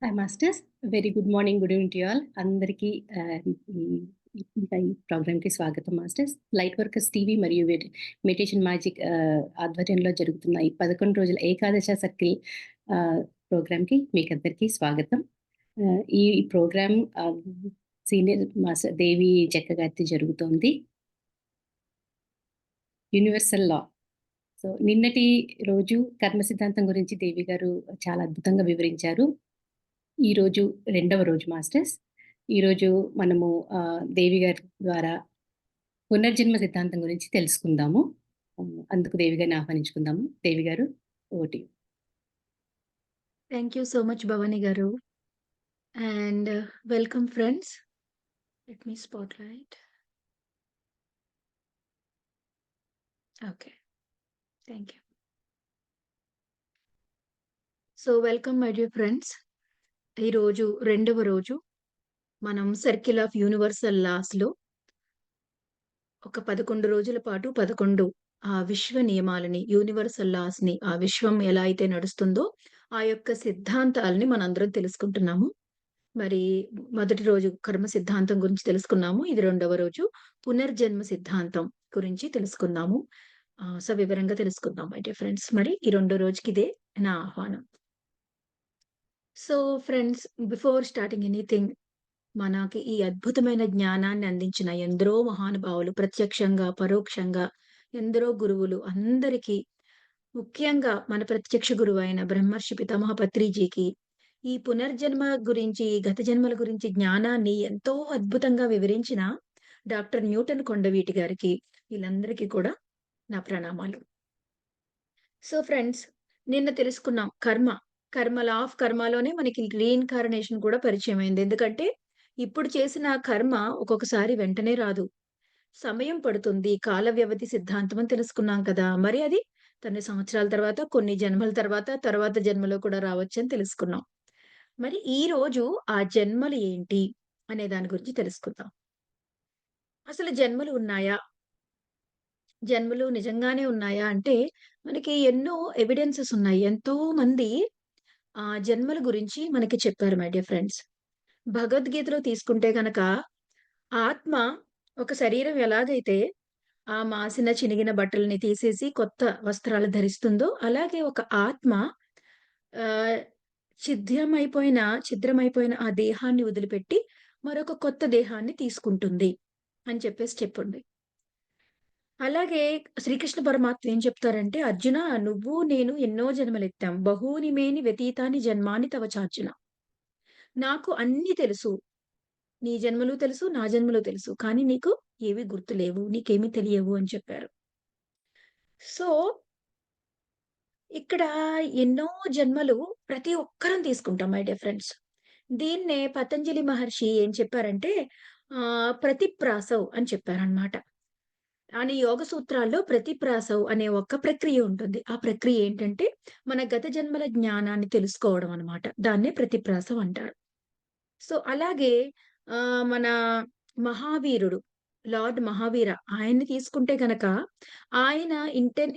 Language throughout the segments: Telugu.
Hi masters. Very good morning, good evening to all. అందరికీ ఈ ఇంకా ఈ ప్రోగ్రామ్‌కి స్వాగతం మాస్టర్స్. లైట్ వర్కర్స్ టీవీ మరియు మెడిటేషన్ మ్యాజిక్ ఆధ్వర్యంలో జరుగుతున్న ఈ 11 రోజుల ఏకాదశ సర్కిల్ ప్రోగ్రామ్‌కి మీకందరికీ స్వాగతం. ఈ ప్రోగ్రామ్ సీనియర్ మాస్టర్ దేవి చెక్క గారితో జరుగుతోంది. Universal law. సో, నిన్నటి రోజు కర్మ సిద్ధాంతం గురించి దేవి గారు చాలా అద్భుతంగా వివరించారు. ఈరోజు రెండవ రోజు మాస్టర్స్. ఈరోజు మనము దేవి గారి ద్వారా పునర్జన్మ సిద్ధాంతం గురించి తెలుసుకుందాము. అందుకు దేవి గారిని ఆహ్వానించుకుందాము. దేవి గారు, over to you. Thank you so much Bhavani గారు. And welcome friends. Let me spotlight. Okay. Thank you. So, welcome my dear friends. ఈరోజు రెండవ రోజు మనం సర్కిల్ ఆఫ్ యూనివర్సల్ లాస్‌లో ఒక 11 రోజుల పాటు 11 విశ్వ నియమాలని, యూనివర్సల్ లాస్‌ని, ఆ విశ్వం ఎలా అయితే నడుస్తుందో, ఆ యొక్క సిద్ధాంతాలని మనందరం తెలుసుకుంటున్నాము. మరి మొదటి రోజు కర్మ సిద్ధాంతం గురించి తెలుసుకున్నాము. ఇది రెండవ రోజు పునర్జన్మ సిద్ధాంతం గురించి తెలుసుకున్నాము. సవివరంగా తెలుసుకుందాం మై డియర్ ఫ్రెండ్స్. మరి ఈ రెండో రోజుకి ఇదే నా ఆహ్వానం. So friends, before starting anything, మనకి ఈ అద్భుతమైన జ్ఞానాన్ని అందించిన ఎందరో మహానుభావులు ప్రత్యక్షంగా, పరోక్షంగా ఎందరో గురువులు అందరికీ, ముఖ్యంగా మన ప్రత్యక్ష గురువైన బ్రహ్మర్షి పితామహ పత్రిజీకి ఈ పునర్జన్మ గురించి, గత జన్మల గురించి జ్ఞానాన్ని ఎంతో అద్భుతంగా వివరించిన డాక్టర్ న్యూటన్ కొండవీటి గారికి, వీళ్ళందరికీ కూడా నా ప్రణామాలు. సో ఫ్రెండ్స్, నిన్న తెలుసుకున్నాం కర్మ. లా ఆఫ్ కర్మలోనే మనకి రీఇన్‌కార్నేషన్ కూడా పరిచయమైంది. ఎందుకంటే, ఇప్పుడు చేసిన కర్మ ఒక్కొక్కసారి వెంటనే రాదు. సమయం పడుతుంది. కాల వ్యవధి సిద్ధాంతం అని తెలుసుకున్నాం కదా! మరి అది కొన్ని సంవత్సరాల తర్వాత, కొన్ని జన్మల తర్వాత, తర్వాత జన్మలో కూడా రావచ్చని తెలుసుకున్నాం. మరి ఈరోజు ఆ జన్మలు ఏంటి అనే దాని గురించి తెలుసుకుందాం. అసలు జన్మలు ఉన్నాయా? జన్మలు నిజంగానే ఉన్నాయా? అంటే మనకి ఎన్నో ఎవిడెన్సెస్ ఉన్నాయి. ఎంతో మంది జన్మల గురించి మనకి చెప్పారు మై డియర్ ఫ్రెండ్స్. భగవద్గీతలో తీసుకుంటే గనక ఆత్మ ఒక శరీరం ఎలాగైతే ఆ మాసిన, చినిగిన బట్టల్ని తీసేసి కొత్త వస్త్రాలు ధరిస్తుందో, అలాగే ఒక ఆత్మ ఆహ్, ఛిద్రమైపోయిన ఆ దేహాన్ని వదిలిపెట్టి మరొక కొత్త దేహాన్ని తీసుకుంటుంది అని చెప్పేసి చెప్పుంది. అలాగే శ్రీకృష్ణ పరమాత్మ ఏం చెప్తారంటే, "అర్జునా, నువ్వు నేను ఎన్నో జన్మలెత్తాం. బహూని మేని వ్యతీతాని జన్మాని తవ చార్జున." నాకు అన్నీ తెలుసు. నీ జన్మలు తెలుసు, నా జన్మలు తెలుసు. కానీ నీకు ఏవి గుర్తులేవు. నీకేమి తెలియవు అని చెప్పారు. సో, ఇక్కడ ఎన్నో జన్మలు ప్రతి ఒక్కరం తీసుకుంటాం మై డియర్ ఫ్రెండ్స్. దీన్నే పతంజలి మహర్షి ఏం చెప్పారంటే ప్రతిప్రాసవ్ అని చెప్పారనమాట. అని యోగ సూత్రాల్లో ప్రతిప్రాసవ్ అనే ఒక ప్రక్రియ ఉంటుంది. ఆ ప్రక్రియ ఏంటంటే, మన గత జన్మల జ్ఞానాన్ని తెలుసుకోవడం అన్నమాట. దాన్నే ప్రతిప్రాసవ్ అంటారు. సో, అలాగే మన మహావీరుడు, లార్డ్ మహావీర ఆయన్ని తీసుకుంటే గనక, ఆయన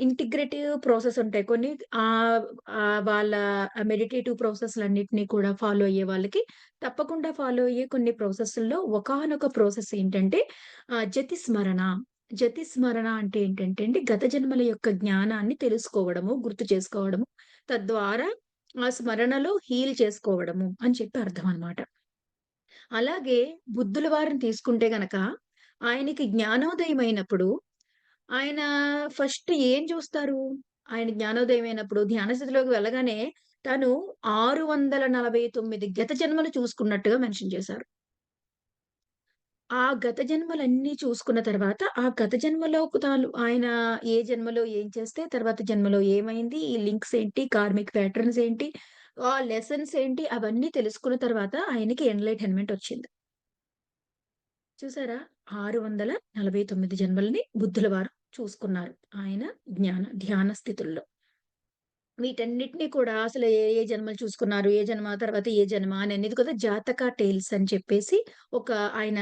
ఇంటిగ్రేటివ్ ప్రాసెస్ ఉంటాయి. కొన్ని ఆహ్, ఆహ్, వాళ్ళ మెడిటేటివ్ ప్రాసెస్‌లన్నిటిని కూడా ఫాలో అయ్యే వాళ్ళకి తప్పకుండా ఫాలో అయ్యే కొన్ని ప్రాసెస్‌ల్లో ఒకానొక ప్రాసెస్ ఏంటంటే జతి స్మరణ. జతి స్మరణ అంటే ఏంటంటే అండి, గత జన్మల యొక్క జ్ఞానాన్ని తెలుసుకోవడము, గుర్తు చేసుకోవడము, తద్వారా ఆ స్మరణలో హీల్ చేసుకోవడము అని చెప్పి అర్థం అన్నమాట. అలాగే బుద్ధుల వారిని తీసుకుంటే గనక, ఆయనకి జ్ఞానోదయమైనప్పుడు, ఆయన ఫస్ట్ ఏం చూస్తారు? ఆయన జ్ఞానోదయమైనప్పుడు ధ్యాన స్థితిలోకి వెళ్ళగానే, తను 649 గత జన్మలు చూసుకున్నట్టుగా మెన్షన్ చేశారు. ఆ గత జన్మలన్నీ చూసుకున్న తర్వాత, ఆ గత జన్మలో ఆయన ఏ జన్మలో ఏం చేస్తే, తర్వాత జన్మలో ఏమైంది? ఈ లింక్స్ ఏంటి? కార్మిక్ ప్యాటర్న్స్ ఏంటి? ఆ లెసన్స్ ఏంటి? అవన్నీ తెలుసుకున్న తర్వాత ఆయనకి ఎన్‌లైటన్‌మెంట్ వచ్చింది. చూసారా? 649 జన్మలని బుద్ధుల వారు చూసుకున్నారు. ఆయన ధ్యాన స్థితుల్లో. వీటన్నిటిని కూడా అసలు ఏ ఏ జన్మలు చూసుకున్నారు, ఏ జన్మ తర్వాత ఏ జన్మ అని అనేది కూడా జాతక టేల్స్ అని చెప్పేసి ఒక ఆయన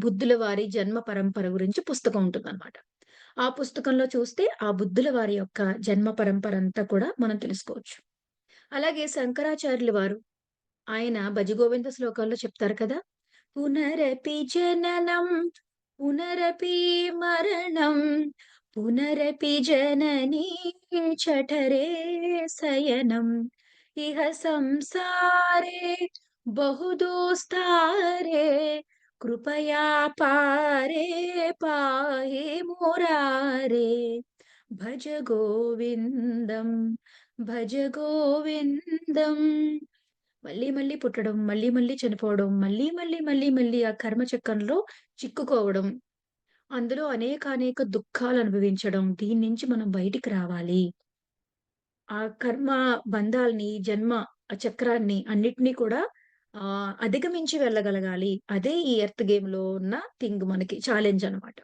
బుద్ధుల వారి జన్మ పరంపర గురించి పుస్తకం ఉంటుందన్నమాట. ఆ పుస్తకంలో చూస్తే ఆ బుద్ధుల వారి యొక్క జన్మ పరంపర అంతా కూడా మనం తెలుసుకోవచ్చు. అలాగే శంకరాచార్యుల వారు ఆయన భజగోవింద శ్లోకాల్లో చెప్తారు కదా! పునరపి జననం పునరపి మరణం పునరపి జననీ జఠరే శయనం ఇహ సంసారే బహుదూస్తారే కృపయా పారే పాహి మురారే భజ గోవిందం భజ గోవిందం. మళ్ళీ మళ్ళీ పుట్టడం, మళ్ళీ మళ్ళీ చనిపోవడం, మళ్ళీ ఆ కర్మ చక్రంలో చిక్కుకోవడం, అందులో అనేకానేక దుఃఖాలనుభవించడం. దీని నుంచి మనం బయటికి రావాలి. ఆ కర్మ బంధాల్ని, జన్మ చక్రాన్ని అన్నిటిని కూడా అధిగమించి వెళ్ళగలగాలి. అదే ఈ ఎర్త్ గేమ్‌లో ఉన్న థింగ్ మనకి ఛాలెంజ్ అన్నమాట.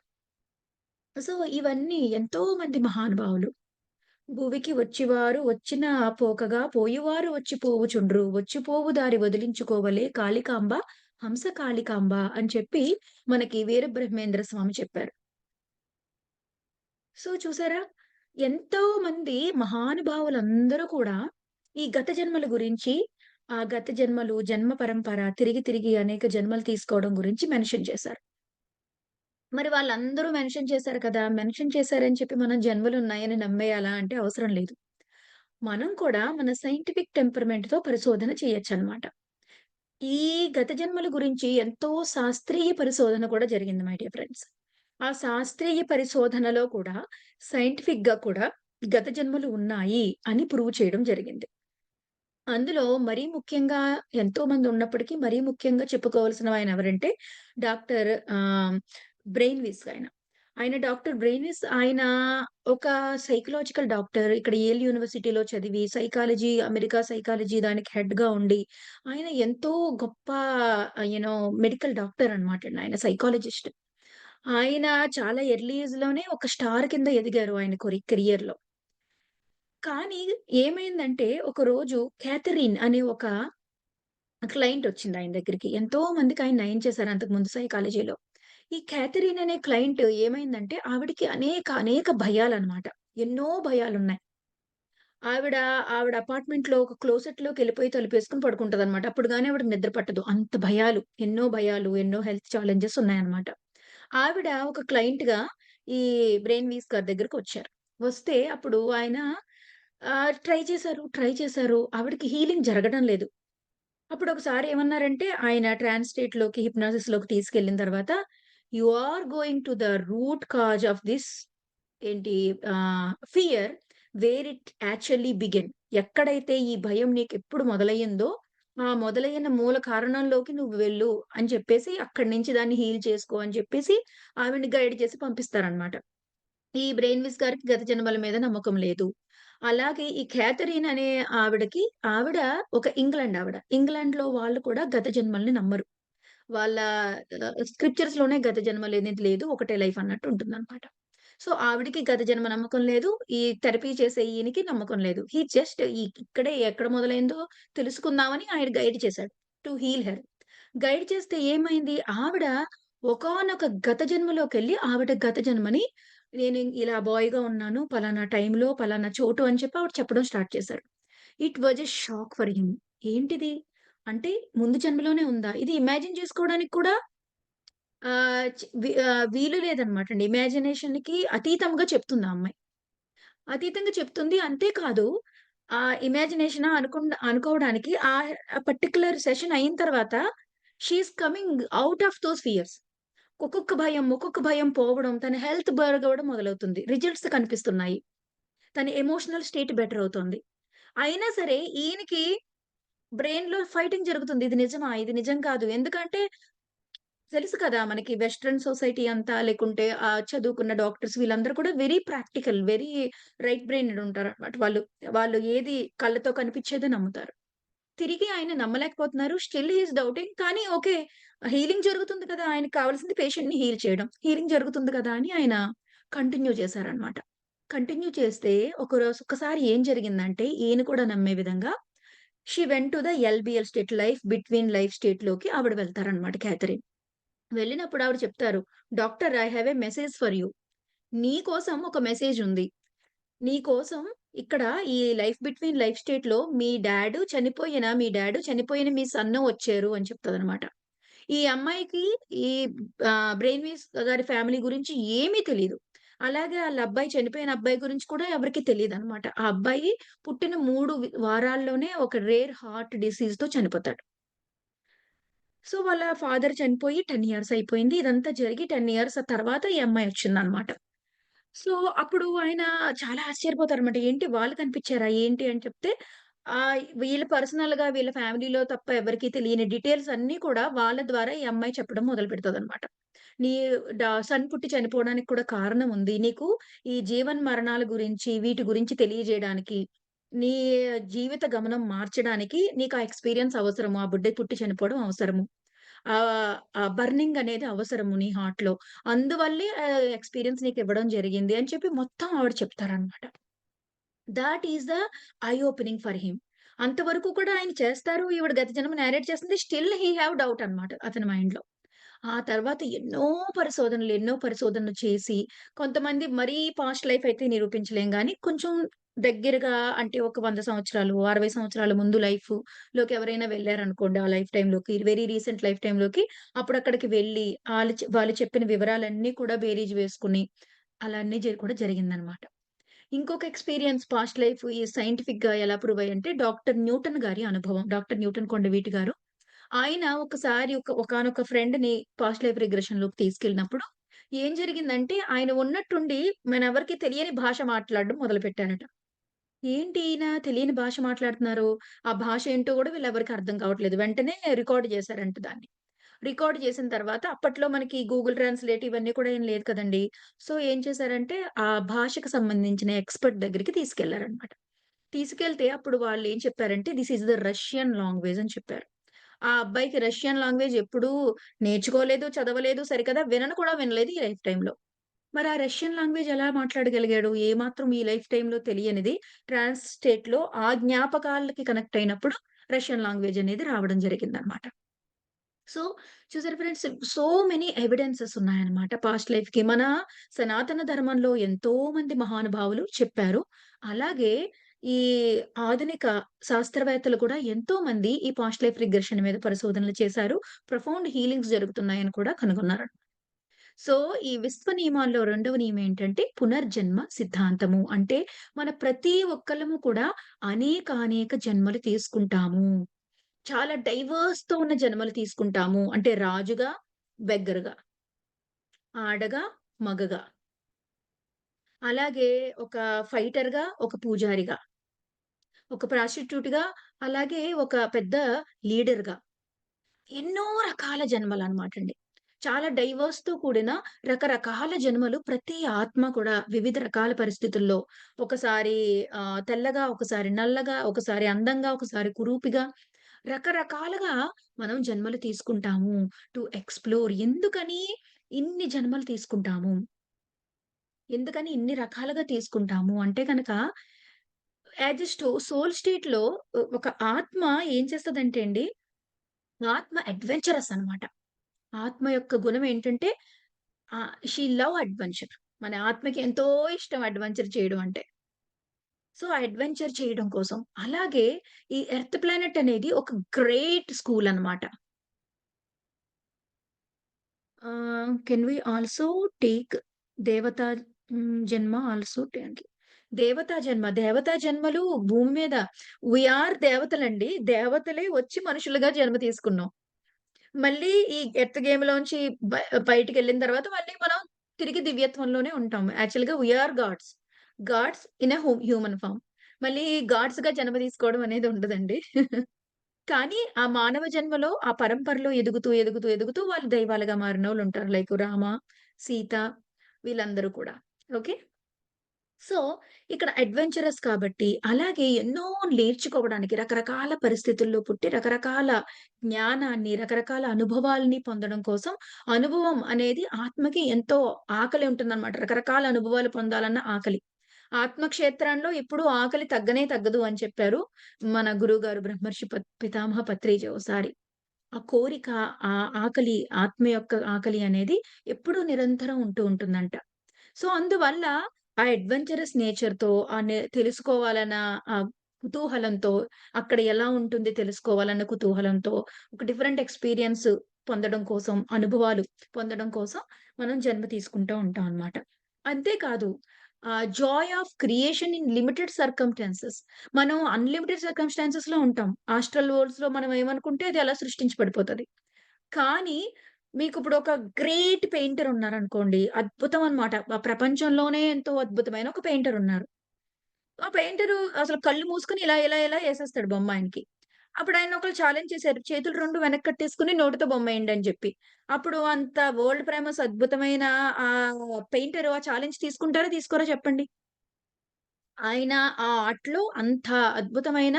సో, ఇవన్నీ ఎంతో మంది మహానుభావులు భువికి వచ్చివారు వచ్చిన పోకగా పోయువారు వచ్చి పోవుచుండ్రు. వచ్చిపోవు దారి వదిలించుకోవలే కాళికాంబ హంస కాళికాంబ అని చెప్పి మనకి వీరబ్రహ్మేంద్ర స్వామి చెప్పారు. సో చూసారా? ఎంతో మంది మహానుభావులందరూ కూడా ఈ గత జన్మల గురించి, ఆ గత జన్మలు, జన్మ పరంపర తిరిగి తిరిగి అనేక జన్మలు తీసుకోవడం గురించి మెన్షన్ చేశారు. మరి వాళ్ళందరూ మెన్షన్ చేశారు కదా! మెన్షన్ చేశారని చెప్పి మనం జన్మలున్నాయని నమ్మేయాలా అంటే అవసరం లేదు. మనం కూడా మన సైంటిఫిక్ టెంపర్‌మెంట్‌తో పరిశోధన చేయొచ్చనమాట. ఈ గత జన్మల గురించి ఎంతో శాస్త్రీయ పరిశోధన కూడా జరిగింది మై డియర్ ఫ్రెండ్స్. ఆ శాస్త్రీయ పరిశోధనలో కూడా సైంటిఫిక్‌గా కూడా గత జన్మలు ఉన్నాయి అని ప్రూవ్ చేయడం జరిగింది. అందులో మరీ ముఖ్యంగా ఎంతోమంది ఉన్నప్పటికీ మరీ ముఖ్యంగా చెప్పుకోవాల్సిన ఆయన ఎవరంటే డాక్టర్ బ్రెయిన్‌విస్ ఆయన. ఆయన డాక్టర్ బ్రెయిన్‌విస్ ఆయన ఒక సైకలాజికల్ డాక్టర్. ఇక్కడ యేల్ యూనివర్సిటీలో చదివి సైకాలజీ, అమెరికా సైకాలజీ దానికి హెడ్‌గా ఉండి ఆయన ఎంతో గొప్ప మెడికల్ డాక్టర్ అన్నమాటండి. ఆయన సైకాలజిస్ట్. ఆయన చాలా ఎర్లీ ఏజ్‌లోనే ఒక స్టార్ కింద ఎదిగారు ఆయన కెరియర్‌లో. కానీ ఏమైందంటే ఒకరోజు క్యాథరిన్ అనే ఒక క్లయింట్ వచ్చింది ఆయన దగ్గరికి. ఎంతో మందికి ఆయన నయం చేశారు అంతకుముందు సైకాలజీలో. ఈ క్యాథరిన్ అనే క్లయింట్ ఏమైందంటే ఆవిడకి అనేక భయాలన్నమాట. ఎన్నో భయాలున్నాయి. ఆవిడ, ఆవిడ అపార్ట్‌మెంట్‌లో ఒక క్లోజెట్‌లోకెళ్ళిపోయి తలుపేసుకొని పడుకుంటదన్నమాట. అప్పుడు గాని ఆవిడకి నిద్ర పట్టదు. అంత భయాలు, ఎన్నో హెల్త్ ఛాలెంజెస్ ఉన్నాయన్నమాట. ఆవిడ ఒక క్లయింట్‌గా ఈ బ్రెయిన్ వీస్ గారి దగ్గరకొచ్చారు. వస్తే అప్పుడు ఆయన ట్రై చేశారు. ఆవిడకి హీలింగ్ జరగడం లేదు. అప్పుడొకసారి ఏమన్నారంటే, ఆయన ట్రాన్స్ స్టేట్‌లోకి, హిప్నాసిస్‌లోకి తీసుకెళ్ళిన తర్వాత, "you are going to the root cause of this" ఏంటి fear where it actually begin. ఎక్కడైతే ఈ భయం నీకెప్పుడు మొదలయ్యిందో, ఆ మొదలైన మూల కారణంలోకి నువ్వు వెళ్ళు అని చెప్పేసి, అక్కడి నుంచి దాన్ని హీల్ చేసుకో అని చెప్పేసి, ఆవిడని గైడ్ చేసి పంపిస్తారనమాట. ఈ బ్రెయిన్ విస్ గారికి గత జన్మల మీద నమ్మకం లేదు. అలాగే ఈ క్యాథరిన్ అనే ఆవిడకి ఆవిడ ఒక ఇంగ్లాండ్ ఆవిడ. ఇంగ్లాండ్‌లో వాళ్ళు కూడా గత జన్మల్ని నమ్మరు. వాళ్ళ స్క్రిప్చర్స్‌లోనే గత జన్మలనేది లేదు. ఒకటే లైఫ్ అన్నట్టు ఉంటుందన్నమాట. సో, ఆవిడకి గత జన్మ నమ్మకం లేదు. ఈ థెరపీ చేసే ఈయనకి నమ్మకం లేదు. హి జస్ట్ ఇక్కడే ఎక్కడ మొదలైందో తెలుసుకుందామని ఆయన గైడ్ చేశాడు. To heal her. గైడ్ చేస్తే ఏమైంది? ఆవిడ ఒకానొక గత జన్మలోకెళ్ళి ఆవిడ గత జన్మని నేను ఇలా బాయ్‌గా ఉన్నాను. పలానా టైంలో, పలానా చోటు అని చెప్పి ఆవిడ చెప్పడం స్టార్ట్ చేశారు. It was a shock for him. ఏంటిది? అంటే ముందు జన్మలోనే ఉందా? ఇది ఇమాజిన్ చేసుకోవడానికి కూడా వీలు లేదనమాటండి. ఇమాజినేషన్‌కి అతీతంగా చెప్తుంది ఆ అమ్మాయి. అతీతంగా చెప్తుంది. అంతే కాదు ఇమాజినేషనా అనుకోవడానికి ఆ పర్టిక్యులర్ సెషన్ అయిన తర్వాత she is coming out of those fears. ఒక్కొక్క భయం పోవడం, తన హెల్త్ బాగవ్వడం మొదలవుతుంది. రిజల్ట్స్ కనిపిస్తున్నాయి. తన ఎమోషనల్ స్టేట్ బెటర్ అవుతోంది. అయినా సరే ఈయనకి బ్రెయిన్‌లో ఫైటింగ్ జరుగుతుంది. ఇది నిజమా? ఇది నిజం కాదు. ఎందుకంటే తెలుసు కదా! మనకి వెస్టర్న్ సొసైటీ అంతా లేకుంటే చదువుకున్న డాక్టర్స్ వీళ్ళందరూ కూడా very practical, very right brained ఉంటారనమాట. వాళ్ళు ఏది కళ్ళతో కనిపించేదే నమ్ముతారు. తిరిగి ఆయన నమ్మలేకపోతున్నారు. Still he is doubting. కానీ ఓకే. హీలింగ్ జరుగుతుంది కదా! ఆయనకి కావాల్సింది పేషెంట్‌ని హీల్ చేయడం. హీలింగ్ జరుగుతుంది కదా! అని ఆయన కంటిన్యూ చేశారనమాట. కంటిన్యూ చేస్తే ఒక్కసారి ఏం జరిగిందంటే ఈయన కూడా నమ్మే విధంగా she went to the LBL state life between life స్టేట్‌లోకి ఆవిడ వెళ్తారనమాట క్యాథరిన్. వెళ్ళినప్పుడు ఆవిడ చెప్తారు, "doctor I have a message for you. నీ కోసం ఒక మెసేజ్ ఉంది. నీ కోసం ఇక్కడ ఈ లైఫ్ బిట్వీన్ లైఫ్ స్టేట్‌లో మీ డ్యాడు చనిపోయిన మీ సన్ను వచ్చారు అని చెప్తదనమాట. ఈ అమ్మాయికి ఈ బ్రెయిన్‌వీస్ గారి ఫ్యామిలీ గురించి ఏమీ తెలీదు. అలాగే ఆళ్ళ అబ్బాయి చనిపోయిన అబ్బాయి గురించి కూడా ఎవరికీ తెలీదనమాట. ఆ అబ్బాయి పుట్టిన 3 వారాల్లోనే ఒక రేర్ హార్ట్ డిసీజ్‌తో చనిపోతాడు. సో, వాళ్ళ ఫాదర్ చనిపోయి 10 ఇయర్స్ అయిపోయింది. ఇదంతా జరిగి 10 ఇయర్స్ తర్వాత ఈ అమ్మాయి వచ్చిందనమాట. సో, అప్పుడు ఆయన చాలా ఆశ్చర్యపోతారనమాట. ఏంటి వాళ్ళు కనిపిచ్చారా? ఏంటి అని చెప్తే వీళ్ళ పర్సనల్‌గా వీళ్ళ ఫ్యామిలీలో తప్ప ఎవరికీ తెలియని డీటెయిల్స్ అన్నీ కూడా వాళ్ళ ద్వారా ఈ అమ్మాయి చెప్పడం మొదలుపెడతదనమాట. నీ సన్ పుట్టి చనిపోవడానికి కూడా కారణం ఉంది. నీకు ఈ జీవన్మరణాల గురించి, వీటి గురించి తెలియజేయడానికి, నీ జీవిత గమనం మార్చడానికి నీకు ఆ ఎక్స్‌పీరియన్స్ అవసరము. ఆ బిడ్డ పుట్టి చనిపోవడం అవసరము. ఆ బర్నింగ్ అనేది అవసరము నీ హార్ట్‌లో. అందువల్లే ఎక్స్‌పీరియన్స్ నీకివ్వడం జరిగింది అని చెప్పి మొత్తం ఆవిడ చెప్తారనమాట. Thought is the eye opening for him. అంతవరకు కూడా ఆయన చేస్తారు. ఈవిడ గత జన్మ నేరేట్ చేస్తుంది. స్టిల్ హి హావ్ డౌట్ అన్నమాట అతని మైండ్‌లో. ఆ తర్వాత ఎన్నో పరిశోధనలు చేసి కొంతమంది మరీ పాస్ట్ లైఫ్ అయితే నిరూపించలేం గానీ, కొంచెం దగ్గరగా అంటే ఒక 100 సంవత్సరాలు, 60 సంవత్సరాల ముందు లోకి ఎవరైనా వెళ్లారనుకోండి ఆ లైఫ్ టైమ్‌లోకి, వెరీ రీసెంట్ లైఫ్ టైమ్‌లోకి అప్పుడక్కడికి వెళ్లి వాళ్ళు చెప్పిన వివరాలన్నీ కూడా బేరీజు వేసుకొని అలా అన్నీ కూడా జరిగిందనమాట. ఇంకొక ఎక్స్‌పీరియన్స్ పాస్ట్ లైఫ్ ఈ సైంటిఫిక్‌గా ఎలా ప్రూవ్ అయ్యంటే డాక్టర్ న్యూటన్ గారి అనుభవం. డాక్టర్ న్యూటన్ కొండవీటి గారు. ఆయన ఒకసారి ఒకానొక ఫ్రెండ్‌ని పాస్ట్ లైఫ్ రిగ్రెషన్‌లోకి తీసుకెళ్ళినప్పుడు ఏం జరిగిందంటే ఆయన ఉన్నట్టుండి మనెవరికీ తెలియని భాష మాట్లాడడం మొదలుపెట్టారట. ఏంటి ఈయన తెలియని భాష మాట్లాడుతున్నారు. ఆ భాష ఏంటో గూడా వీళ్ళెవరికీ అర్థం కావట్లేదు. వెంటనే రికార్డ్ చేశారంట దాన్ని. రికార్డ్ చేసిన తర్వాత అప్పట్లో మనకి గూగుల్ ట్రాన్స్‌లేట్ ఇవన్నీ కూడా ఏం లేదు కదండీ. సో, ఏం చేశారంటే ఆ భాషకు సంబంధించిన ఎక్స్‌పర్ట్ దగ్గరికి తీసుకెళ్లారన్నమాట. తీసుకెళ్తే అప్పుడు వాళ్ళేం చెప్పారంటే this is the Russian language అని చెప్పారు. ఆ అబ్బాయికి రష్యన్ లాంగ్వేజ్ ఎప్పుడూ నేర్చుకోలేదు, చదవలేదు సరికదా వినను కూడా వినలేదు ఈ లైఫ్ టైమ్‌లో. మరి ఆ రష్యన్ లాంగ్వేజ్ ఎలా మాట్లాడగలిగాడు? ఏమాత్రం ఈ లైఫ్ టైమ్‌లో తెలియనిది స్టేట్‌లో ఆ జ్ఞాపకాలకి కనెక్ట్ అయినప్పుడు రష్యన్ లాంగ్వేజ్ అనేది రావడం జరిగిందన్నమాట. సో, చూసారా ఫ్రెండ్స్ సో మెనీ ఎవిడెన్సెస్ ఉన్నాయన్నమాట పాస్ట్ లైఫ్‌కి. మన సనాతన ధర్మంలో ఎంతో మంది మహానుభావులు చెప్పారు. అలాగే ఈ ఆధునిక శాస్త్రవేత్తలు కూడా ఎంతో మంది ఈ పాస్ట్ లైఫ్ రిగ్రెషన్ మీద పరిశోధనలు చేశారు. ప్రొఫౌండ్ హీలింగ్స్ జరుగుతున్నాయని కూడా కనుగొన్నారు. సో, ఈ విశ్వ నియమాల్లో రెండవ నియమం ఏంటంటే పునర్జన్మ సిద్ధాంతము. అంటే మన ప్రతి ఒక్కళ్ళము కూడా అనేక జన్మలు తీసుకుంటాము. చాలా డైవర్స్‌తో ఉన్న జన్మలు తీసుకుంటాము. అంటే రాజుగా, బెగ్గరగా, ఆడగా, మగగా, అలాగే ఒక ఫైటర్‌గా, ఒక పూజారిగా, ఒక ప్రాస్టిట్యూట్‌గా, అలాగే ఒక పెద్ద లీడర్‌గా. ఎన్నో రకాల జన్మలనమాటండి. చాలా డైవర్స్‌తో కూడిన రకరకాల జన్మలు ప్రతి ఆత్మ కూడా వివిధ రకాల పరిస్థితుల్లో ఒకసారి తెల్లగా, ఒకసారి నల్లగా, ఒకసారి అందంగా, ఒకసారి కురూపిగా రకరకాలుగా మనం జన్మలు తీసుకుంటాము. టు ఎక్స్‌ప్లోర్ ఎందుకని ఇన్ని జన్మలు తీసుకుంటాము? ఎందుకని ఇన్ని రకాలుగా తీసుకుంటాము అంటే గనక యాజ్ ఎ సోల్ స్టేట్‌లో ఒక ఆత్మ ఏం చేస్తదంటే అండి, ఆత్మ అడ్వెంచరస్ అన్నమాట. ఆత్మ యొక్క గుణం ఏంటంటే షీ లవ్ అడ్వెంచర్. మన ఆత్మకి ఎంతో ఇష్టం అడ్వెంచర్ చేయడం అంటే. సో, ఆ అడ్వెంచర్ చేయడం కోసం. అలాగే ఈ ఎర్త్ ప్లానెట్ అనేది ఒక గ్రేట్ స్కూల్ అన్నమాట. కెన్ వి ఆల్సో టేక్ దేవతా జన్మ ఆల్సో టేక్ దేవతా జన్మలు భూమి మీద దేవతలండి. దేవతలే వచ్చి మనుషులుగా జన్మ తీసుకున్నాం. మళ్ళీ ఈ ఎర్త్ గేమ్‌లోంచి బ బయటికెళ్ళిన తర్వాత మళ్ళీ మనం తిరిగి దివ్యత్వంలోనే ఉంటాం. యాక్చువల్‌గా we are gods. Gods in a human form. మళ్ళీ గాడ్స్‌గా జన్మ తీసుకోవడం అనేది ఉండదండి. కానీ ఆ మానవ జన్మలో ఆ పరంపరలో ఎదుగుతూ వాళ్ళు దైవాలుగా మారినోళ్ళుంటారు. లైక్ రామ, సీత వీళ్ళందరూ కూడా. ఓకే. సో, ఇక్కడ అడ్వెంచరస్ కాబట్టి, అలాగే ఎన్నో నేర్చుకోవడానికి రకరకాల పరిస్థితుల్లో పుట్టి, రకరకాల జ్ఞానాన్ని, రకరకాల అనుభవాల్ని పొందడం కోసం, అనుభవం అనేది ఆత్మకి ఎంతో ఆకలి ఉంటుందన్నమాట. రకరకాల అనుభవాలు పొందాలన్న ఆకలి. ఆత్మక్షేత్రంలో ఎప్పుడూ ఆకలి తగ్గనే తగ్గదు అని చెప్పారు. మన గురువుగారు బ్రహ్మర్షి పితామహ పత్రిజీ ఓసారి. ఆ కోరిక, ఆ ఆకలి, ఆత్మ యొక్క ఆకలి అనేది ఎప్పుడూ నిరంతరం ఉంటూ ఉంటుందంట. సో, అందువల్ల ఆ అడ్వెంచరస్ నేచర్‌తో తెలుసుకోవాలన్న కుతూహలంతో, అక్కడ ఎలా ఉంటుంది తెలుసుకోవాలన్న కుతూహలంతో, ఒక డిఫరెంట్ ఎక్స్‌పీరియన్స్ పొందడం కోసం, అనుభవాలు పొందడం కోసం మనం జన్మ తీసుకుంటూ ఉంటాం అన్నమాట. అంతేకాదు Joy of creation in limited circumstances. మనం అన్‌లిమిటెడ్ సర్కమ్‌స్టాన్సెస్‌లో ఉంటాం. ఆస్ట్రల్ వరల్డ్స్‌లో మనం ఏమనుకుంటే అది అలా సృష్టించబడిపోతది. కానీ మీకిప్పుడు ఒక గ్రేట్ పెయింటర్ ఉన్నారనుకోండి. అద్భుతం అన్నమాట. ప్రపంచంలోనే ఎంతో అద్భుతమైన ఒక పెయింటర్ ఉన్నారు. ఆ పెయింటరు అసలు కళ్ళు మూసుకొని ఇలా, ఇలా, ఇలా ఏసేస్తాడు బొమ్మ ఆయనకి. అప్పుడు ఆయన ఒకళ్ళు ఛాలెంజ్ చేసారు. చేతులు 2 వెనక్కి కట్టేసుకొని నోటితో బొమ్మేయండి అని చెప్పి. అప్పుడు అంత వరల్డ్ ఫేమస్ అద్భుతమైన పెయింటరు ఆ ఛాలెంజ్ తీసుకుంటారా? తీసుకోరా చెప్పండి? ఆయన ఆ ఆర్ట్‌లో అంత అద్భుతమైన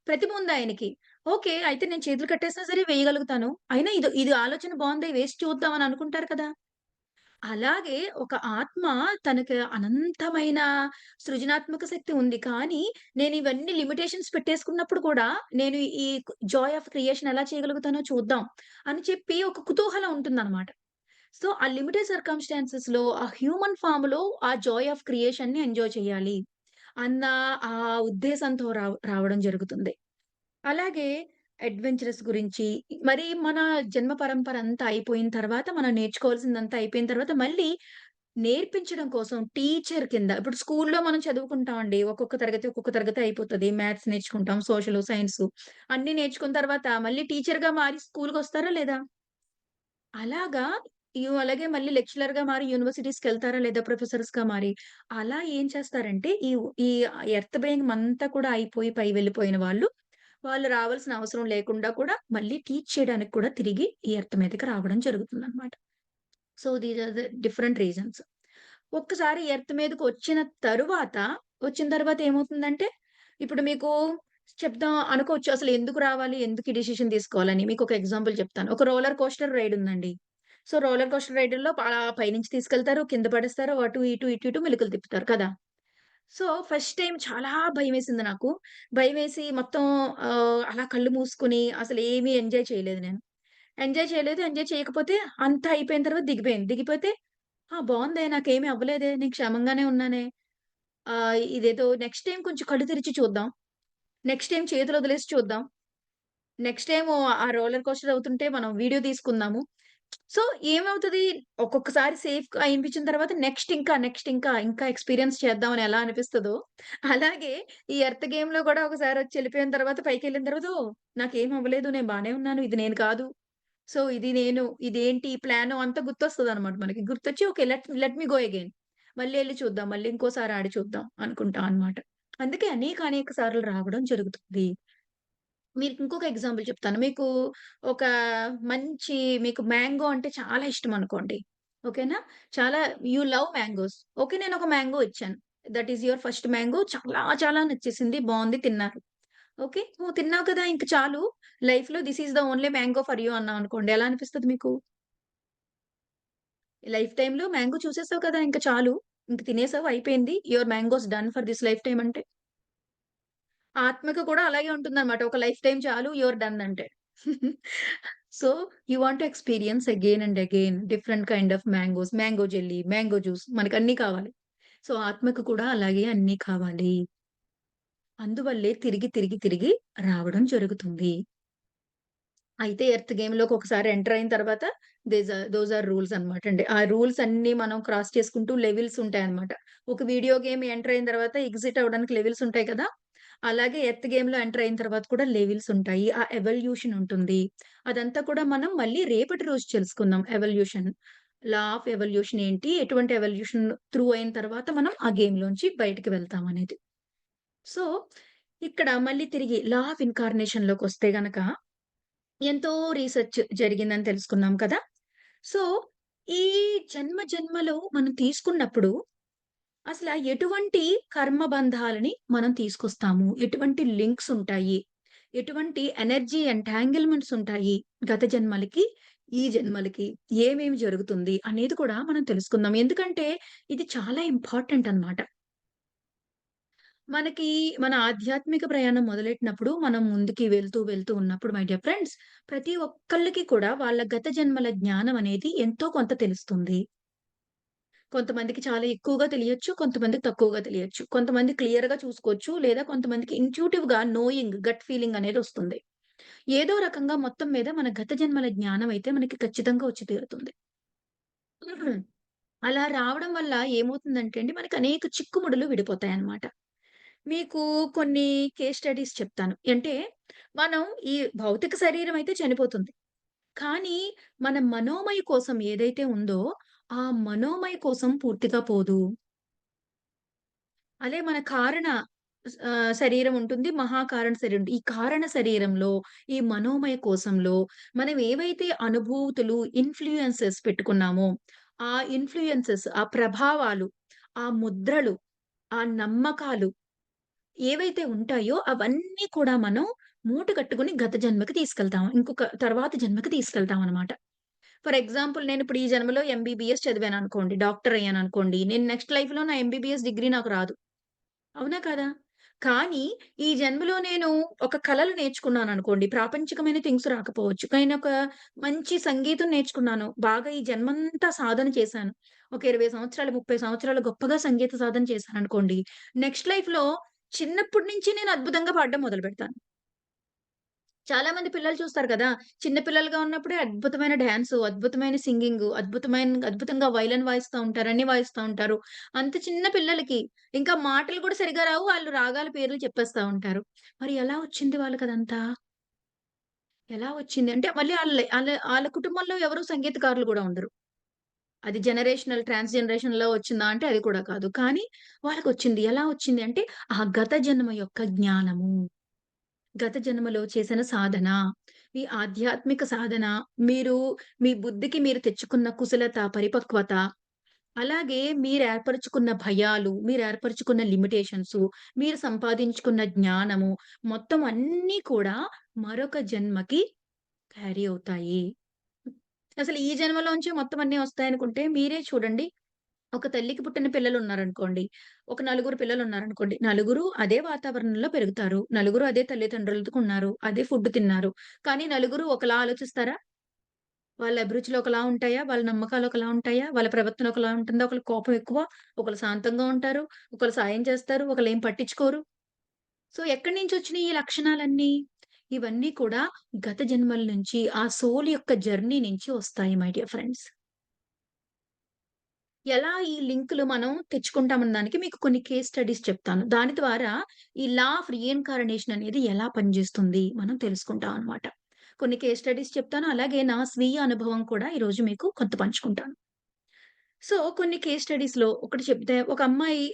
ప్రతిభ ఉందాయనకి. ఓకే. అయితే నేను చేతులు కట్టేసినా సరే వేయగలుగుతాను. అయినా ఇది ఇది ఆలోచన బావుందే వేసి చూద్దాం అని అనుకుంటారు కదా! అలాగే ఒక ఆత్మ తనకి అనంతమైన సృజనాత్మక శక్తి ఉంది. కానీ నేనివన్నీ లిమిటేషన్స్ పెట్టేసుకున్నప్పుడు కూడా నేను ఈ జాయ్ ఆఫ్ క్రియేషన్ ఎలా చేయగలుగుతానో చూద్దాం అని చెప్పి ఒక కుతూహలం ఉంటుందన్నమాట. సో, ఆ లిమిటెడ్ సర్కమ్‌స్టాన్సెస్‌లో ఆ హ్యూమన్ ఫార్మ్‌లో ఆ జాయ్ ఆఫ్ క్రియేషన్‌ని ఎంజాయ్ చేయాలి అన్న ఉద్దేశంతో రావడం జరుగుతుంది. అలాగే అడ్వెంచరస్ గురించి మరి మన జన్మ పరంపర అంతా అయిపోయిన తర్వాత మనం నేర్చుకోవాల్సిందంతా అయిపోయిన తర్వాత మళ్ళీ నేర్పించడం కోసం టీచర్ కింద ఇప్పుడు స్కూల్లో మనం చదువుకుంటామండి. ఒక్కొక్క తరగతి అయిపోతది. మ్యాథ్స్ నేర్చుకుంటాం. సోషలు, సైన్సు అన్నీ నేర్చుకున్న తర్వాత మళ్ళీ టీచర్‌గా మారి స్కూలుకొస్తారా లేదా? అలాగా అలాగే మళ్ళీ లెక్చరర్‌గా మారి యూనివర్సిటీస్‌కెళ్తారా లేదా ప్రొఫెసర్స్‌గా మారి. అలా ఏం చేస్తారంటే ఈ ఎర్త్ బేయింగ్ అంతా కూడా అయిపోయి వెళ్ళిపోయిన వాళ్ళు, వాళ్ళు రావాల్సిన అవసరం లేకుండా కూడా మళ్ళీ టీచ్ చేయడానికి కూడా తిరిగి ఈ ఎర్త్ మీదకి రావడం జరుగుతుందనమాట. So, these are the different reasons. ఒక్కసారి ఎర్త్ మీదకొచ్చిన వచ్చిన తర్వాత ఏమవుతుందంటే, ఇప్పుడు మీకు చెప్దాం అనుకోవచ్చు అసలు ఎందుకు రావాలి? ఎందుకు ఈ డెసిషన్ తీసుకోవాలని? మీకొక ఎగ్జాంపుల్ చెప్తాను. ఒక రోలర్ కోస్టర్ రైడ్ ఉందండి. సో, రోలర్ కోస్టర్ రైడుల్లో పైనుంచి తీసుకెళ్తారు, కింద పడేస్తారు, అటు ఇటు, ఇటు ఇటు మెలికలు తిప్పుతారు కదా! సో, ఫస్ట్ టైమ్ చాలా భయమేసింది నాకు. భయమేసి మొత్తం అలా కళ్ళు మూసుకొని అసలేమి ఎంజాయ్ చేయలేదు నేను. ఎంజాయ్ చేయలేదు. ఎంజాయ్ చేయకపోతే అంతా అయిపోయిన తర్వాత దిగిపోయింది. దిగిపోతే బావుందే నాకేమి అవ్వలేదే. నేను క్షేమంగానే ఉన్నానే. ఇదేదో నెక్స్ట్ టైమ్ కొంచెం కళ్ళు తెరిచి చూద్దాం. నెక్స్ట్ టైమ్ చేతులొదిలేసి చూద్దాం. నెక్స్ట్ టైము ఆ రోలర్ కోస్టర్ అవుతుంటే మనం వీడియో తీసుకుందాము. సో, ఏమవుతది ఒక్కొక్కసారి సేఫ్‌గా అనిపించిన తర్వాత ఇంకా ఎక్స్‌పీరియన్స్ చేద్దామని ఎలా అనిపిస్తదో, అలాగే ఈ ఎర్త్ గేమ్‌లో కూడా ఒకసారొచ్చి ఎళ్ళిపోయిన తర్వాత పైకెళ్ళిన తర్వాత నాకేం అవ్వలేదు. నేను బానే ఉన్నాను. ఇది నేను కాదు. సో, ఇది నేను. ఇదేంటి ఈ ప్లాను అంతా గుర్తొస్తదనమాట మనకి. గుర్తొచ్చి okay. Let let me go again. మళ్ళీ ఎళ్లి చూద్దాం. మళ్ళీ ఇంకోసారి ఆడి చూద్దాం అనుకుంటాం అనమాట. అందుకే అనేక సార్లు రావడం జరుగుతుంది. మీకు ఇంకొక ఎగ్జాంపుల్ చెప్తాను. ఒక మంచి మీకు మ్యాంగో అంటే చాలా ఇష్టమనుకోండి. ఓకేనా? చాలా యూ లవ్ మ్యాంగోస్. ఓకే. నేనొక మ్యాంగో ఇచ్చాను. That is your first mango. చాలా నచ్చేసింది. బావుంది తిన్నారు. ఓకే. నువ్వు తిన్నావు కదా! ఇంక చాలు. లైఫ్‌లో this is the only mango for you అన్నామనుకోండి. ఎలా అనిపిస్తది మీకు? లైఫ్ టైమ్‌లో మ్యాంగో చూసేసావు కదా! ఇంక చాలు. ఇంక తినేసావు అయిపోయింది. Your mangoes done for this life time అంటే. ఆత్మకు కూడా అలాగే ఉంటుందన్నమాట. ఒక లైఫ్ టైమ్ చాలు యూర్ డన్ అంటే. So, you want to experience again and again different kind of mangoes, mango jelly, mango juice మనకన్నీ కావాలి. సో, ఆత్మకు కూడా అలాగే అన్నీ కావాలి. అందువల్లే తిరిగి రావడం జరుగుతుంది. అయితే ఎర్త్ గేమ్‌లోకి ఒకసారి ఎంటర్ అయిన తర్వాత దోస్ ఆర్ రూల్స్ అన్నమాట అండి. ఆ రూల్స్ అన్నీ మనం క్రాస్ చేసుకుంటూ లెవెల్స్ ఉంటాయన్నమాట. ఒక వీడియో గేమ్ ఎంటర్ అయిన తర్వాత ఎగ్జిట్ అవ్వడానికి లెవెల్స్ ఉంటాయి కదా! అలాగే ఎర్త్ గేమ్‌లో ఎంటర్ అయిన తర్వాత కూడా లెవెల్స్ ఉంటాయి. ఆ ఎవల్యూషన్ ఉంటుంది. అదంతా కూడా మనం మళ్ళీ రేపటి రోజు తెలుసుకుందాం ఎవల్యూషన్. లా ఆఫ్ ఎవల్యూషన్ ఏంటి? ఎటువంటి ఎవల్యూషన్ త్రూ అయిన తర్వాత మనం ఆ గేమ్‌లోంచి బయటికి వెళ్తాం అనేది. సో, ఇక్కడ మళ్ళీ తిరిగి లా ఆఫ్ ఇన్కార్నేషన్‌లోకొస్తే గనక ఎంతో రీసెర్చ్ జరిగిందని తెలుసుకున్నాం కదా! సో, ఈ జన్మలో మనం తీసుకున్నప్పుడు అసల ఎటువంటి కర్మ బంధాలని మనం తీసుకొస్తాము? ఎటువంటి లింక్స్ ఉంటాయి? ఎటువంటి ఎనర్జీ ఎంటాంగిల్‌మెంట్స్ ఉంటాయి? గత జన్మలకి, ఈ జన్మలకి ఏమేమి జరుగుతుంది? అనేది కూడా మనం తెలుసుకుందాం. ఎందుకంటే ఇది చాలా ఇంపార్టెంట్ అన్నమాట. మనకి మన ఆధ్యాత్మిక ప్రయాణం మొదలెట్టినప్పుడు మనం ముందుకి వెళ్తూ ఉన్నప్పుడు మై డియర్ ఫ్రెండ్స్ ప్రతి ఒక్కళ్ళకి కూడా వాళ్ళ గత జన్మల జ్ఞానం అనేది ఎంతో కొంత తెలుస్తుంది. కొంతమందికి చాలా ఎక్కువగా తెలియొచ్చు. కొంతమందికి తక్కువగా తెలియొచ్చు. కొంతమంది క్లియర్‌గా చూసుకోవచ్చు. లేదా కొంతమందికి ఇంట్యూటివ్‌గా నోయింగ్, గట్ ఫీలింగ్ అనేదొస్తుంది. ఏదో రకంగా మొత్తం మీద మన గత జన్మల జ్ఞానం అయితే మనకి ఖచ్చితంగా వచ్చి తీరుతుంది. అలా రావడం వల్ల ఏమవుతుందంటే అండి, మనకి అనేక చిక్కుముడులు విడిపోతాయన్నమాట. మీకు కొన్ని కేస్ స్టడీస్ చెప్తాను. అంటే మనం ఈ భౌతిక శరీరం అయితే చనిపోతుంది. కానీ మన మనోమయ కోసం ఏదైతే ఉందో, ఆ మనోమయ కోసం పూర్తిగా పోదు. అదే మన కారణ శరీరం ఉంటుంది. మహాకారణ శరీరం ఉంటుంది. ఈ కారణ శరీరంలో, ఈ మనోమయ కోశంలో మనం ఏవైతే అనుభూతులు, ఇన్‌ఫ్లూయెన్సెస్ పెట్టుకున్నామో, ఆ ఇన్‌ఫ్లూయెన్సెస్, ఆ ప్రభావాలు, ఆ ముద్రలు, ఆ నమ్మకాలు ఏవైతే ఉంటాయో అవన్నీ కూడా మనం మూట కట్టుకొని గత జన్మకి తీసుకెళ్తాం. ఇంకొక తర్వాత జన్మకి తీసుకెళ్తామనమాట. ఫర్ ఎగ్జాంపుల్ నేనిప్పుడు ఈ జన్మలో ఎంబీబీఎస్ చదివాననుకోండి, డాక్టర్ అయ్యాననుకోండి. నేను నెక్స్ట్ లైఫ్‌లో నా ఎంబీబీఎస్ డిగ్రీ నాకు రాదు. అవునా కదా? కానీ ఈ జన్మలో నేను ఒక కళలు నేర్చుకున్నాననుకోండి. ప్రాపంచికమైన థింగ్స్ రాకపోవచ్చు. కానీ ఒక మంచి సంగీతం నేర్చుకున్నాను. బాగా ఈ జన్మంతా సాధన చేశాను. ఒక 20 సంవత్సరాలు, 30 సంవత్సరాలు గొప్పగా సంగీత సాధన చేశాననుకోండి. నెక్స్ట్ లైఫ్‌లో చిన్నప్పటి నుంచి నేను అద్భుతంగా పాడడం మొదలుపెడతాను. చాలా మంది పిల్లలు చూస్తారు కదా! చిన్న పిల్లలుగా ఉన్నప్పుడే అద్భుతమైన డాన్సు, అద్భుతమైన సింగింగు, అద్భుతంగా వయలిన్ వాయిస్తా ఉంటారు. అన్నీ వాయిస్తా ఉంటారు. అంత చిన్న పిల్లలకి ఇంకా మాటలు కూడా సరిగ్గా రావు. వాళ్ళు రాగాల పేర్లు చెప్పేస్తా ఉంటారు. మరి ఎలా వచ్చింది వాళ్ళకదంతా? ఎలా వచ్చింది? అంటే మళ్ళీ ఆళ్ళ కుటుంబంలో ఎవరు సంగీతకారులు గూడా ఉండరు. అది ట్రాన్స్ జనరేషన్‌లో వచ్చిందా అంటే అది కూడా కాదు. కానీ వాళ్ళకొచ్చింది. ఎలా వచ్చింది అంటే ఆ గత జన్మ యొక్క జ్ఞానము. గత జన్మలో చేసిన సాధన, మీ ఆధ్యాత్మిక సాధన, మీరు మీ బుద్ధికి మీరు తెచ్చుకున్న కుశలత, పరిపక్వత, అలాగే మీరేర్పరుచుకున్న భయాలు, మీరేర్పరుచుకున్న లిమిటేషన్సు, మీరు సంపాదించుకున్న జ్ఞానము, మొత్తం అన్నీ కూడా మరొక జన్మకి క్యారీ అవుతాయి. అసలు ఈ జన్మలోంచే మొత్తం అన్నీ వస్తాయనుకుంటే మీరే చూడండి. ఒక తల్లికి పుట్టిన పిల్లలున్నారనుకోండి. ఒక నలుగురు పిల్లలున్నారనుకోండి. నలుగురు అదే వాతావరణంలో పెరుగుతారు. నలుగురు అదే తల్లిదండ్రులతో ఉన్నారు. అదే ఫుడ్ తిన్నారు. కానీ నలుగురు ఒకలా ఆలోచిస్తారా? వాళ్ళ అభిరుచులు ఒకలా ఉంటాయా? వాళ్ళ నమ్మకాలు ఒకలా ఉంటాయా? వాళ్ళ ప్రవర్తన ఒకలా ఉంటుందా? ఒకళ్ళకి కోపం ఎక్కువ, ఒకళ్ళు శాంతంగా ఉంటారు. ఒకళ్ళు సాయం చేస్తారు. ఒకళ్ళేం పట్టించుకోరు. సో, ఎక్కడి నుంచొచ్చినియి ఈ లక్షణాలన్నీ? ఇవన్నీ కూడా గత జన్మల నుంచి ఆ సోల్ యొక్క జర్నీ నుంచి వస్తాయి మై డియర్ ఫ్రెండ్స్. ఎలా ఈ లింకులు మనం తెచ్చుకుంటామన్న దానికి మీకు కొన్ని కేస్ స్టడీస్ చెప్తాను. దాని ద్వారా ఈ లా ఆఫ్ రీఇన్కార్నేషన్ అనేది ఎలా పనిజేస్తుంది మనం తెలుసుకుంటాం అన్నమాట. కొన్ని కేస్ స్టడీస్ చెప్తాను. అలాగే నా స్వీయ అనుభవం కూడా ఈరోజు మీకు కొంత పంచుకుంటాను. సో, కొన్ని కేస్ స్టడీస్‌లో ఒకటి చెప్తే ఒక అమ్మాయి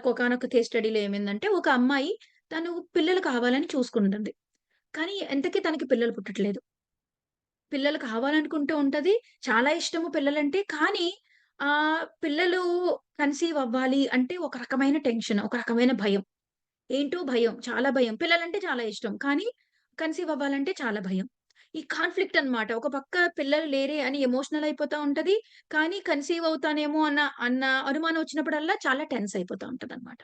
ఒకానొక కేస్ స్టడీలో ఏమైందంటే ఒక అమ్మాయి తను పిల్లలు కావాలని చూసుకుంటుంది. కానీ ఎంతకి తనకి పిల్లలు పుట్టట్లేదు. పిల్లలు కావాలనుకుంటూ ఉంటది. చాలా ఇష్టము పిల్లలంటే. కానీ పిల్లలు కన్సీవ్ అవ్వాలి అంటే ఒక రకమైన టెన్షన్, ఒక రకమైన భయం. ఏంటో భయం, చాలా భయం. పిల్లలంటే చాలా ఇష్టం. కానీ కన్సీవ్ అవ్వాలంటే చాలా భయం. ఈ కాన్‌ఫ్లిక్ట్ అన్నమాట. ఒక పక్క పిల్లలు లేరే అని ఎమోషనల్ అయిపోతా ఉంటది. కానీ కన్సీవ్ అవుతానేమో అన్న అనుమానం వచ్చినప్పుడల్లా చాలా టెన్స్ అయిపోతా ఉంటదన్నమాట.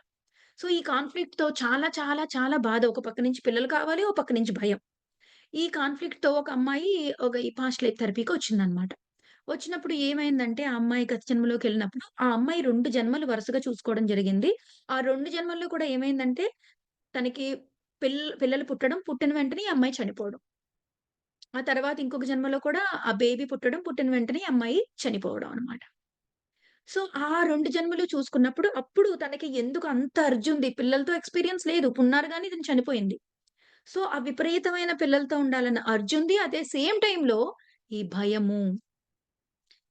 సో, ఈ కాన్‌ఫ్లిక్ట్‌తో చాలా చాలా చాలా బాధ. ఒక పక్క నుంచి పిల్లలు కావాలి. ఓ పక్క నుంచి భయం. ఈ కాన్‌ఫ్లిక్ట్‌తో ఒక అమ్మాయి ఈ పాస్ట్ లైఫ్ థెరపీకి వచ్చిందన్నమాట. వచ్చినప్పుడు ఏమైందంటే, ఆ అమ్మాయి గత జన్మలోకెళ్ళినప్పుడు, ఆ అమ్మాయి 2 జన్మలు వరుసగా చూసుకోవడం జరిగింది. ఆ 2 జన్మల్లో కూడా ఏమైందంటే, తనకి పిల్లలు పుట్టడం, పుట్టిన వెంటనే ఈ అమ్మాయి చనిపోవడం. ఆ తర్వాత ఇంకొక జన్మలో కూడా ఆ బేబీ పుట్టడం, పుట్టిన వెంటనే ఈ అమ్మాయి చనిపోవడం అన్నమాట. సో, ఆ 2 జన్మలు చూసుకున్నప్పుడు, అప్పుడు తనకి ఎందుకు అంత అర్జుంది. పిల్లలతో ఎక్స్‌పీరియన్స్ లేదు. ఉన్నారు గానీ తను చనిపోయింది. సో, ఆ విపరీతమైన పిల్లలతో ఉండాలన్న అర్జుంది. అదే సేమ్ టైమ్‌లో ఈ భయము.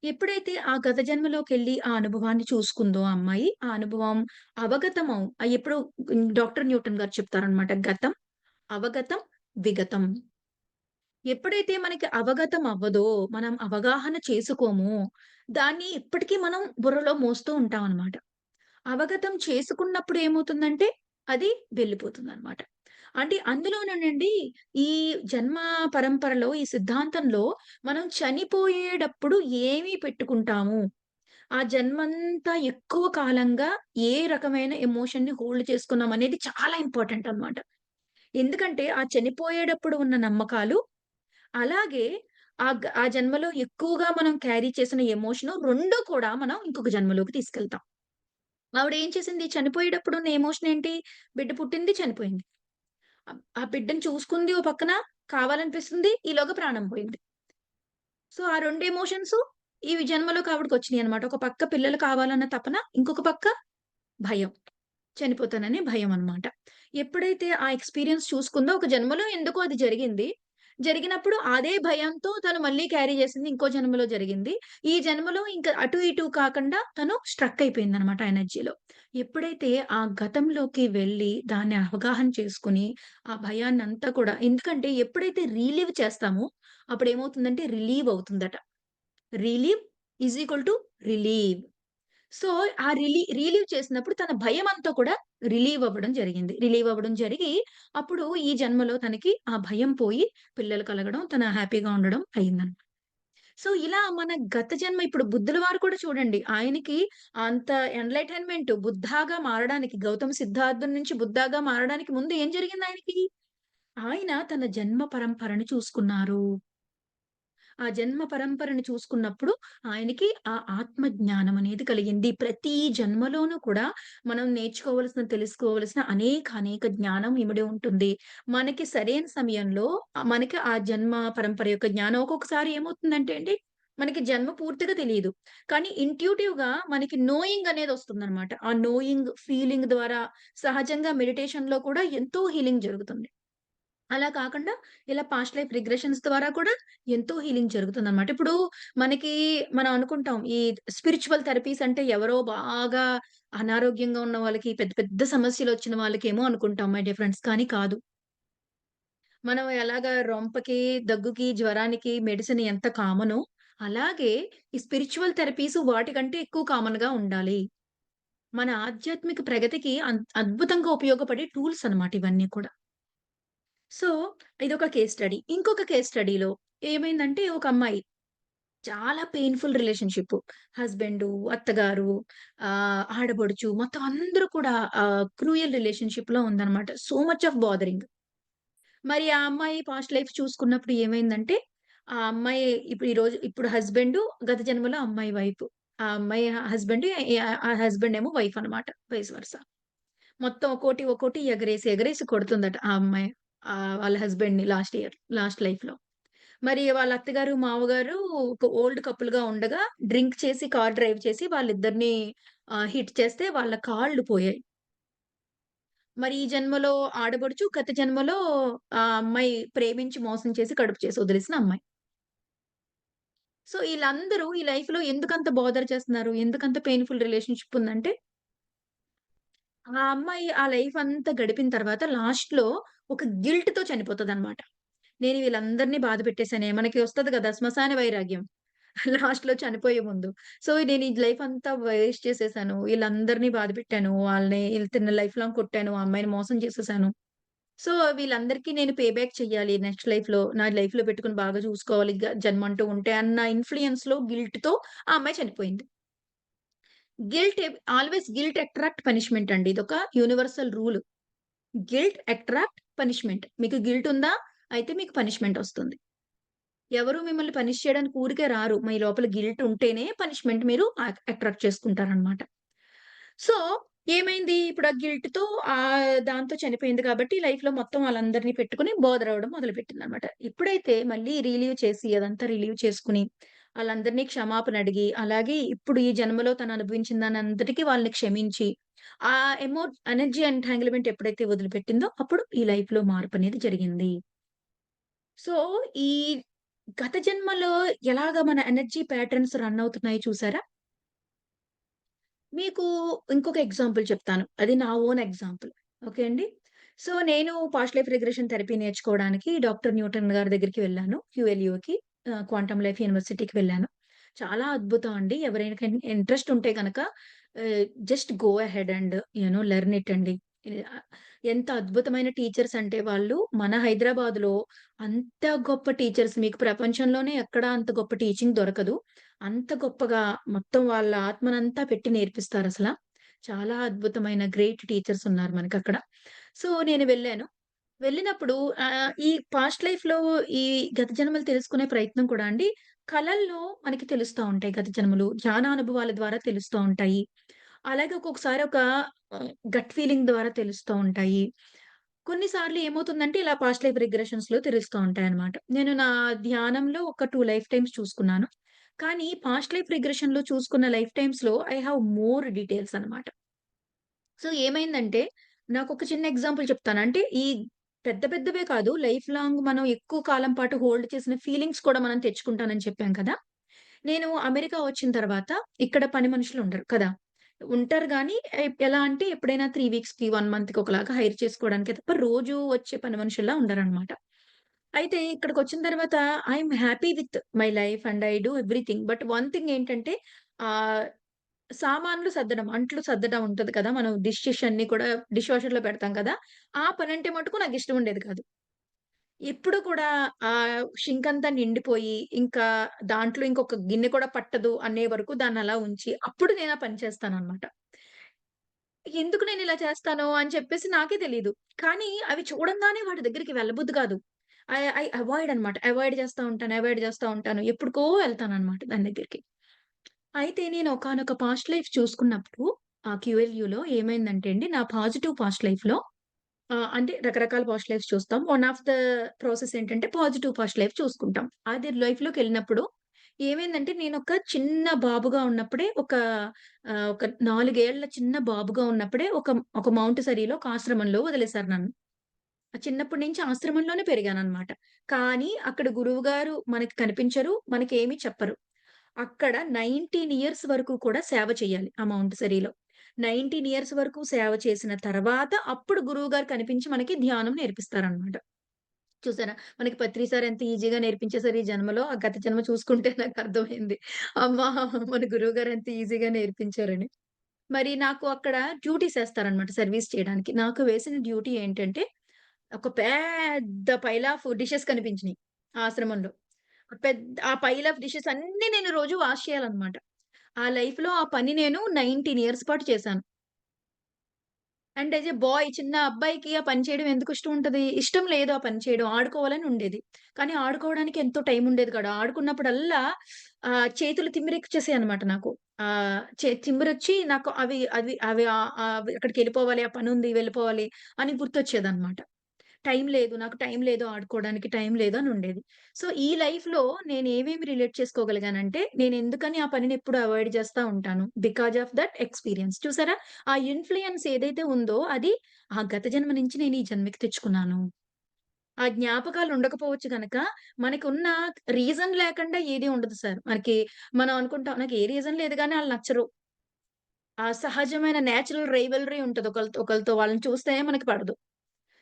ఎప్పుడైతే ఆ గత జన్మలోకెళ్ళి ఆ అనుభవాన్ని చూసుకుందో ఆ అమ్మాయి, ఆ అనుభవం ఎప్పుడు డాక్టర్ న్యూటన్ గారు చెప్తారనమాట. గతం, అవగతం, విగతం. ఎప్పుడైతే మనకి అవగతం అవ్వదో, మనం అవగాహన చేసుకోమో, దాన్ని ఇప్పటికీ మనం బుర్రలో మోస్తూ ఉంటామనమాట. అవగతం చేసుకున్నప్పుడు ఏమవుతుందంటే, అది వెళ్ళిపోతుందనమాట. అంటే అందులోనేనండి ఈ జన్మ పరంపరలో, ఈ సిద్ధాంతంలో మనం చనిపోయేటప్పుడు ఏమి పెట్టుకుంటాము? ఆ జన్మంతా ఎక్కువ కాలంగా ఏ రకమైన ఎమోషన్‌ని హోల్డ్ చేసుకున్నామనేది చాలా ఇంపార్టెంట్ అన్నమాట. ఎందుకంటే, ఆ చనిపోయేటప్పుడు ఉన్న నమ్మకాలు, అలాగే ఆ జన్మలో ఎక్కువగా మనం క్యారీ చేసిన ఎమోషను 2 కూడా మనం ఇంకొక జన్మలోకి తీసుకెళ్తాం. ఆవిడ ఏం చేసింది చనిపోయేటప్పుడు ఉన్న ఎమోషన్ ఏంటి? బిడ్డ పుట్టింది, చనిపోయింది. ఆ బిడ్డని చూసుకుంది ఓ పక్కన, కావాలనిపిస్తుంది, ఈలోగా ప్రాణం పోయింది. సో, ఆ 2 ఎమోషన్స్ ఈ జన్మలోకి ఆవిడకొచ్చినియనమాట. ఒక పక్క పిల్లలు కావాలన్న తపన, ఇంకొక పక్క భయం. చనిపోతాననే భయమనమాట. ఎప్పుడైతే ఆ ఎక్స్‌పీరియన్స్ చూసుకుందో ఒక జన్మలో ఎందుకో అది జరిగింది. జరిగినప్పుడు అదే భయంతో తను మళ్ళీ క్యారీ చేసింది. ఇంకో జన్మలో జరిగింది. ఈ జన్మలో ఇంక అటు ఇటు కాకుండా తను స్ట్రక్ అయిపోయిందనమాట ఆ ఎనర్జీలో. ఎప్పుడైతే ఆ గతంలోకి వెళ్లి దాన్ని అవగాహన చేసుకొని, ఆ భయాన్నంతా కూడా ఎందుకంటే ఎప్పుడైతే రిలీవ్ చేస్తామో అప్పుడేమవుతుందంటే రిలీవ్ అవుతుందట. Relieve is equal to relieve. So, ఆ రిలీవ్ చేసినప్పుడు తన భయమంతా కూడా రిలీవ్ అవ్వడం జరిగింది. రిలీవ్ అవ్వడం జరిగి, అప్పుడు ఈ జన్మలో తనకి ఆ భయం పోయి, పిల్లలు కలగడం, తను హ్యాపీగా ఉండడం అయిందనమాట. సో, ఇలా మన గత జన్మ ఇప్పుడు బుద్ధుల వారు కూడా చూడండి. ఆయనకి అంత ఎన్‌లైటన్‌మెంట్ బుద్ధాగా మారడానికి, గౌతమ సిద్ధార్థుడి నుంచి బుద్ధాగా మారడానికి ముందు ఏం జరిగిందాయనకి? ఆయన తన జన్మ పరంపరని చూసుకున్నారు. ఆ జన్మ పరంపరను చూసుకున్నప్పుడు ఆయనకి ఆ ఆత్మ జ్ఞానం అనేది కలిగింది. ప్రతి జన్మలోనూ కూడా మనం నేర్చుకోవాల్సిన, తెలుసుకోవాల్సిన అనేక జ్ఞానం ఇమిడి ఉంటుంది. మనకి సరైన సమయంలో మనకి ఆ జన్మ పరంపర యొక్క జ్ఞానం ఒక్కొక్కసారి ఏమవుతుందంటే అండి, మనకి జన్మ పూర్తిగా తెలీదు. కానీ ఇంట్యూటివ్‌గా మనకి నోయింగ్ అనేదొస్తుందనమాట. ఆ నోయింగ్, ఫీలింగ్ ద్వారా సహజంగా మెడిటేషన్‌లో కూడా ఎంతో హీలింగ్ జరుగుతుంది. అలా కాకుండా ఇలా పాస్ట్ లైఫ్ రిగ్రెషన్స్ ద్వారా కూడా ఎంతో హీలింగ్ జరుగుతుందనమాట. ఇప్పుడు మనకి మనం అనుకుంటాం ఈ స్పిరిచ్యువల్ థెరపీస్ అంటే ఎవరో బాగా అనారోగ్యంగా ఉన్న వాళ్ళకి పెద్ద పెద్ద సమస్యలొచ్చిన వాళ్ళకేమో అనుకుంటాం మై డియర్ ఫ్రెండ్స్. కానీ కాదు. మనం ఎలాగా రొంపకి, దగ్గుకి, జ్వరానికి మెడిసిన్ ఎంత కామనో అలాగే ఈ స్పిరిచ్యువల్ థెరపీస్ వాటికంటే ఎక్కువ కామన్‌గా ఉండాలి. మన ఆధ్యాత్మిక ప్రగతికి అద్భుతంగా ఉపయోగపడే టూల్స్ అన్నమాట ఇవన్నీ కూడా. సో, ఇదొక కేస్ స్టడీ. ఇంకొక కేస్ స్టడీలో ఏమైందంటే ఒక అమ్మాయి చాలా పెయిన్‌ఫుల్ రిలేషన్‌షిప్. హస్బెండు, అత్తగారు, ఆడపడుచు మొత్తం అందరూ కూడా క్రూయల్ రిలేషన్‌షిప్‌లో ఉందన్నమాట. So much of bothering. మరి ఆ అమ్మాయి పాస్ట్ లైఫ్ చూసుకున్నప్పుడు ఏమైందంటే, ఆ అమ్మాయి ఇప్పుడు హస్బెండు గత జన్మలో అమ్మాయి వైఫ్. ఆ అమ్మాయి హస్బెండ్ ఆ హస్బెండ్ ఏమో వైఫ్ అన్నమాట. Vice versa. మొత్తం ఒక్కోటి ఎగరేసి కొడుతుందట ఆ అమ్మాయి. వాళ్ళ హస్బెండ్‌ని లాస్ట్ లైఫ్‌లో. మరి వాళ్ళ అత్తగారు, మామగారు ఒక ఓల్డ్ కపుల్‌గా ఉండగా డ్రింక్ చేసి కార్ డ్రైవ్ చేసి వాళ్ళిద్దరిని హిట్ చేస్తే వాళ్ళ కాళ్ళు పోయాయి. మరి ఈ జన్మలో ఆడపడుచు, గత జన్మలో ఆ అమ్మాయి ప్రేమించి మోసం చేసి కడుపు చేసి వదిలేసిన అమ్మాయి. సో, ఈళ్ళందరూ ఈ లైఫ్‌లో ఎందుకంత బోదర్ చేస్తున్నారు? ఎందుకంత పెయిన్‌ఫుల్ రిలేషన్‌షిప్ ఉందంటే ఆ అమ్మాయి ఆ లైఫ్ అంతా గడిపిన తర్వాత లాస్ట్‌లో ఒక గిల్ట్‌తో చనిపోతదనమాట. నేను వీళ్ళందరిని బాధ పెట్టేసానే మనకి వస్తది కదా! శ్మశాన వైరాగ్యం. లాస్ట్‌లో చనిపోయే ముందు. సో, నేను ఈ లైఫ్ అంతా వేస్ట్ చేసేసాను. ఈళ్ళందరిని బాధ పెట్టాను. వాళ్ళని తిన్న లైఫ్ లాంగ్ కొట్టాను. ఆ అమ్మాయిని మోసం చేసేసాను. సో, వీళ్ళందరికీ నేను పే బ్యాక్ చెయ్యాలి నెక్స్ట్ లైఫ్‌లో. నా లైఫ్‌లో పెట్టుకొని బాగా చూసుకోవాలి జన్మంటూ ఉంటే అన్న ఇన్‌ఫ్లూయన్స్‌లో గిల్ట్‌తో ఆ అమ్మాయి చనిపోయింది. గిల్ట్ అట్రాక్ట్ పనిష్మెంట్ అండి. ఇదొక universal rule. Guilt attract punishment. మీకు గిల్ట్ ఉందా? అయితే మీకు పనిష్మెంట్ ఒస్తుంది. ఎవరు మిమ్మల్ని పనిష్ చేయడానికి ఊరికే రారు. మీ లోపల గిల్ట్ ఉంటేనే పనిష్మెంట్ మీరు అట్రాక్ట్ చేసుకుంటారనమాట. సో, ఏమైంది ఇప్పుడు ఆ గిల్ట్‌తో దాంతో చనిపోయింది కాబట్టి లైఫ్‌లో మొత్తం ఆళ్ళందరిని పెట్టుకొని బోదర్ అవ్వడం మొదలుపెట్టిందనమాట. ఎప్పుడైతే మళ్ళీ రిలీవ్ చేసి అదంతా రిలీవ్ చేసుకొని ఆళ్ళందరిని క్షమాపణ అడిగి, అలాగే ఇప్పుడు ఈ జన్మలో తను అనుభవించిన దానంతటికి వాళ్ళని క్షమించి, ఆ ఎనర్జీ ఎంటాంగిల్‌మెంట్ ఎప్పుడైతే వదిలిపెట్టిందో అప్పుడు ఈ లైఫ్‌లో మార్పనేది జరిగింది. సో, ఈ గత జన్మలో ఎలాగా మన ఎనర్జీ ప్యాటర్న్స్ రన్ అవుతున్నాయో చూసారా? మీకు ఇంకొక ఎగ్జాంపుల్ చెప్తాను. అది నా ఓన్ ఎగ్జాంపుల్. ఓకే అండి. సో, నేను పాస్ట్ లైఫ్ రిగ్రెషన్ థెరపీ నేర్చుకోవడానికి డాక్టర్ న్యూటన్ గారి దగ్గరికి వెళ్ళాను. క్యూఎల్యూకి క్వాంటమ్ లైఫ్ యూనివర్సిటీకి వెళ్ళాను. చాలా అద్భుతం అండి. ఎవరైనా ఇంట్రెస్ట్ ఉంటే గనక just go ahead and learn it అండి. ఆహ్, ఎంత అద్భుతమైన టీచర్స్ అంటే వాళ్ళు మన హైదరాబాద్‌లో అంత గొప్ప టీచర్స్ మీకు ప్రపంచంలోనే ఎక్కడ అంత గొప్ప టీచింగ్ దొరకదు. అంత గొప్పగా మొత్తం వాళ్ళ ఆత్మనంతా పెట్టి నేర్పిస్తారసల. చాలా అద్భుతమైన గ్రేట్ టీచర్స్ ఉన్నారు మనకక్కడ. సో, నేను వెళ్ళాను. వెళ్ళినప్పుడు ఈ పాస్ట్ లైఫ్‌లో ఈ గత జన్మలు తెలుసుకునే ప్రయత్నం కూడా అండి, కలల్లో మనకి తెలుస్తా ఉంటాయి గత జన్మలు. ధ్యానానుభవాల ద్వారా తెలుస్తా ఉంటాయి. అలాగే ఒక్కొక్కసారి ఒక గట్ ఫీలింగ్ ద్వారా తెలుస్తూ ఉంటాయి. కొన్ని సార్లు ఏమవుతుందంటే ఇలా పాస్ట్ లైఫ్ రిగ్రెషన్స్‌లో తెలుస్తా ఉంటాయన్నమాట. నేను నా ధ్యానంలో ఒక 2 లైఫ్ టైమ్స్ చూసుకున్నాను. కానీ పాస్ట్ లైఫ్ రిగ్రెషన్‌లో చూసుకున్న లైఫ్ టైమ్స్‌లో ఐ హావ్ మోర్ డీటెయిల్స్ అన్నమాట. సో, ఏమైందంటే నాకొక చిన్న ఎగ్జాంపుల్ చెప్తాను. అంటే ఈ పెద్ద పెద్దవే కాదు, లైఫ్ లాంగ్ మనం ఎక్కువ కాలం పాటు హోల్డ్ చేసిన ఫీలింగ్స్ కూడా మనం తెచ్చుకుంటానని చెప్పాం కదా! నేను అమెరికా వచ్చిన తర్వాత ఇక్కడ పని మనుషులుండరు కదా! ఉంటారు గానీ ఎలా అంటే ఎప్పుడైనా 3 వీక్స్‌కి, 1 మంత్‌కి ఒకలాగా హైర్ చేసుకోవడానికే తప్ప రోజు వచ్చే పని మనుషుల్లా ఉండరనమాట. అయితే ఇక్కడికొచ్చిన తర్వాత I am happy with my life and I do everything. But one thing ఏంటంటే ఆహ్, సామాన్లు సర్దడం, అంట్లు సర్దడం ఉంటది కదా! మనం డిషెస్ అన్నీ కూడా డిష్ వాషర్‌లో పెడతాం కదా! ఆ పనంటే మటుకు నాకిష్టం ఉండేది కాదు. ఎప్పుడు కూడా షింక్ అంతా నిండిపోయి, ఇంకా దాంట్లో ఇంకొక గిన్నె కూడా పట్టదు అనే వరకు దాన్నలా ఉంచి, అప్పుడు నేను ఆ పని చేస్తాననమాట. ఎందుకు నేనిలా చేస్తానో అని చెప్పేసి నాకే తెలీదు. కానీ అవి చూడంగానే వాటి దగ్గరికి వెళ్ళబుద్ధి కాదు. ఐ అవాయిడ్ అనమాట. అవాయిడ్ చేస్తా ఉంటాను. ఎప్పుడుకో వెళ్తాననమాట దాని దగ్గరికి. అయితే నేను ఒకానొక పాస్ట్ లైఫ్ చూసుకున్నప్పుడు ఆ క్యూఎల్‌యూలో ఏమైందంటే అండి, నా పాజిటివ్ పాస్ట్ లైఫ్‌లో అంటే రకరకాల పాస్ట్ లైఫ్స్ చూస్తాం. వన్ ఆఫ్ ద ప్రాసెస్ ఏంటంటే పాజిటివ్ పాస్ట్ లైఫ్ చూసుకుంటాం. అది లైఫ్‌లోకెళ్ళినప్పుడు ఏమైందంటే నేనొక చిన్న బాబుగా ఉన్నప్పుడే ఒక 4 ఏళ్ల చిన్న బాబుగా ఉన్నప్పుడే ఒక మౌంటిసరీలో ఒక ఆశ్రమంలో వదిలేసారు నన్ను. చిన్నప్పటి నుంచి ఆశ్రమంలోనే పెరిగాననమాట. కానీ అక్కడ గురువుగారు మనకి కనిపించరు. మనకేమి చెప్పరు. అక్కడ 19 ఇయర్స్ వరకు కూడా సేవ చేయాలి ఆ మౌంటిసరీలో. 19 ఇయర్స్ వరకు సేవ చేసిన తర్వాత అప్పుడు గురువుగారు కనిపించి మనకి ధ్యానం నేర్పిస్తారనమాట. చూసారా? మనకి పత్రి సార్ ఎంత ఈజీగా నేర్పించేసారు ఈ జన్మలో. ఆ గత జన్మ చూసుకుంటే నాకర్థమైంది. అమ్మా! మన గురువుగారు ఎంత ఈజీగా నేర్పించారని. మరి నాకు అక్కడ డ్యూటీస్ ఏస్తారనమాట సర్వీస్ చేయడానికి. నాకు వేసిన డ్యూటీ ఏంటంటే, ఒక పెద్ద పైల్ ఆఫ్ డిషెస్ కనిపించినియి ఆ ఆశ్రమంలో. ఆ పైల్ ఆఫ్ డిషెస్ అన్నీ నేను రోజు వాష్ చేయాలనమాట. ఆ లైఫ్‌లో ఆ పని నేను 19 ఇయర్స్ పాటు చేశాను. అండ్ యాస్ ఎ బాయ్ చిన్న అబ్బాయికి ఆ పని చేయడం ఎందుకు ఇష్టం ఉంటది? ఇష్టం లేదు ఆ పని చేయడం. ఆడుకోవాలని ఉండేది. కానీ ఆడుకోవడానికి ఎంతో టైం ఉండేది కాదు. ఆడుకున్నప్పుడల్లా చేతులు తిమ్మిరెక్కేసేయనమాట నాకు. తిమ్మిరొచ్చి నాకు అవి అవి అవి అవి అక్కడికెళ్ళిపోవాలి. ఆ పనుంది వెళ్ళిపోవాలి అని గుర్తొచ్చేదనమాట. టైం లేదు ఆడుకోవడానికి టైం లేదు అని ఉండేది. సో, ఈ లైఫ్‌లో నేనేమేమి రిలేట్ చేసుకోగలిగానంటే, నేనెందుకని ఆ పనిని ఎప్పుడు అవాయిడ్ చేస్తా ఉంటాను. Because of that experience. చూసారా? ఆ ఇన్‌ఫ్లూయన్స్ ఏదైతే ఉందో అది ఆ గత జన్మ నుంచి నేను ఈ జన్మకి తెచ్చుకున్నాను. ఆ జ్ఞాపకాలు ఉండకపోవచ్చు గనక, మనకున్న రీజన్ లేకుండా ఏది ఉండదు సార్. మనం అనుకుంటాం నాకు ఏ రీజన్ లేదు గానీ ఆళ్ళు నచ్చరు. ఆ సహజమైన నేచురల్ రైవల్రీ ఉంటది ఒకళ్ళతో వాళ్ళని చూస్తే మనకి పడదు.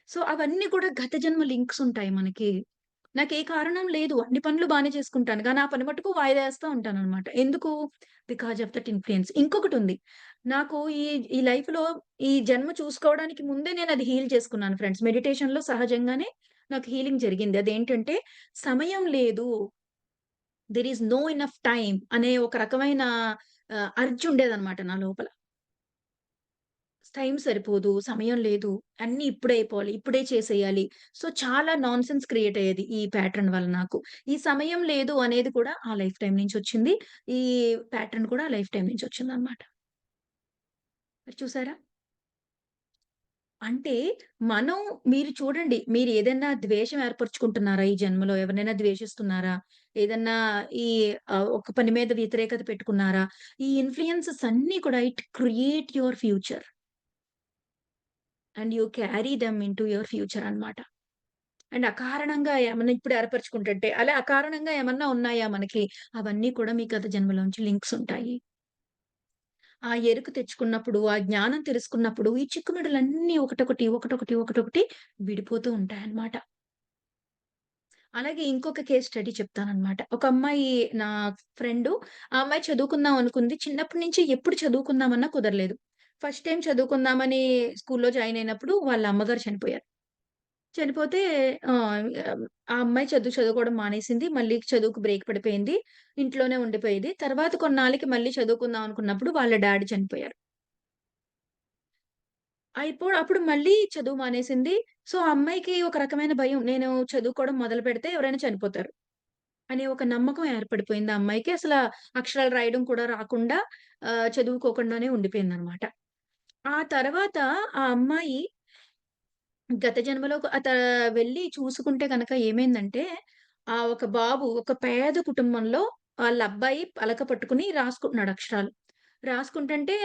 సో, అవన్నీ కూడా గత జన్మ లింక్స్ ఉంటాయి మనకి. నాకే కారణం లేదు. అన్ని పనులు బానే చేసుకుంటాను. గానీ, ఆ పని మట్టుకు వాయిదా ఏస్తా ఉంటాననమాట. ఎందుకు? Because of that influence. ఇంకొకటుంది. నాకు ఈ లైఫ్‌లో ఈ జన్మ చూసుకోవడానికి ముందే నేనది హీల్ చేసుకున్నాను ఫ్రెండ్స్. మెడిటేషన్‌లో సహజంగానే నాకు హీలింగ్ జరిగింది. అదేంటంటే, సమయం లేదు. There is no enough time అనే ఒక రకమైన అర్జ్ ఉండేదనమాట నా లోపల. టైం సరిపోదు. సమయం లేదు. అన్నీ ఇప్పుడే అయిపోవాలి. ఇప్పుడే చేసేయాలి. సో, చాలా నాన్‌సెన్స్ క్రియేట్ అయ్యేది ఈ ప్యాటర్న్ వల్ల నాకు. ఈ సమయం లేదు అనేది కూడా ఆ లైఫ్ టైమ్ నుంచొచ్చింది. ఈ ప్యాటర్న్ కూడా లైఫ్ టైమ్ నుంచొచ్చిందనమాట. మరి చూసారా? అంటే మనం మీరు చూడండి. మీరేదన్నా ద్వేషం ఏర్పరుచుకుంటున్నారా ఈ జన్మలో? ఎవరినైనా ద్వేషిస్తున్నారా? ఏదన్నా ఈ ఒక పని మీద వ్యతిరేకత పెట్టుకున్నారా? ఈ ఇన్‌ఫ్లుయెన్సెస్ అన్నీ కూడా it create your future. And you carry them into your future అన్నమాట. అండ్ అకారణంగా ఏమన్నా ఇప్పుడు ఏర్పరచుకుంటుంటే, అలా అకారణంగా ఏమన్నా ఉన్నాయా మనకి? అవన్నీ కూడా మీ గత జన్మలోంచి లింక్స్ ఉంటాయి. ఆ ఎరుక తెచ్చుకున్నప్పుడు, ఆ జ్ఞానం తెలుసుకున్నప్పుడు, ఈ చిక్కుముడులన్నీ ఒకటొకటి విడిపోతూ ఉంటాయన్నమాట. అలాగే ఇంకొక కేస్ స్టడీ చెప్తానన్నమాట. ఒక అమ్మాయి నా ఫ్రెండు, ఆ అమ్మాయి చదువుకుందాం అనుకుంది. చిన్నప్పటి నుంచి ఎప్పుడు చదువుకుందామన్నా కుదరలేదు. ఫస్ట్ టైమ్ చదువుకుందామని స్కూల్‌లో జాయిన్ అయినప్పుడు వాళ్ళ అమ్మగారు చనిపోయారు. చనిపోతే ఆ అమ్మాయి చదువుకోవడం మానేసింది. మళ్ళీ చదువుకు బ్రేక్ పడిపోయింది. ఇంట్లోనే ఉండిపోయేది. తర్వాత కొన్నాళ్ళకి మళ్ళీ చదువుకుందాం అనుకున్నప్పుడు వాళ్ళ డ్యాడీ చనిపోయారు. అప్పుడు మళ్ళీ చదువు మానేసింది. సో, ఆ అమ్మాయికి ఒక రకమైన భయం. నేను చదువుకోవడం మొదలుపెడితే ఎవరైనా చనిపోతారు అనే ఒక నమ్మకం ఏర్పడిపోయింది ఆ అమ్మాయికి. అక్షరాలు రాయడం కూడా రాకుండా చదువుకోకుండానే ఉండిపోయిందనమాట. ఆ తర్వాత ఆ అమ్మాయి గత జన్మలో వెళ్లి చూసుకుంటే గనక ఏమైందంటే, ఒక బాబు ఒక పేద కుటుంబంలో వాళ్ళ అబ్బాయి పలక పట్టుకొని రాసుకుంటున్నాడు అక్షరాలు. రాసుకుంటుంటే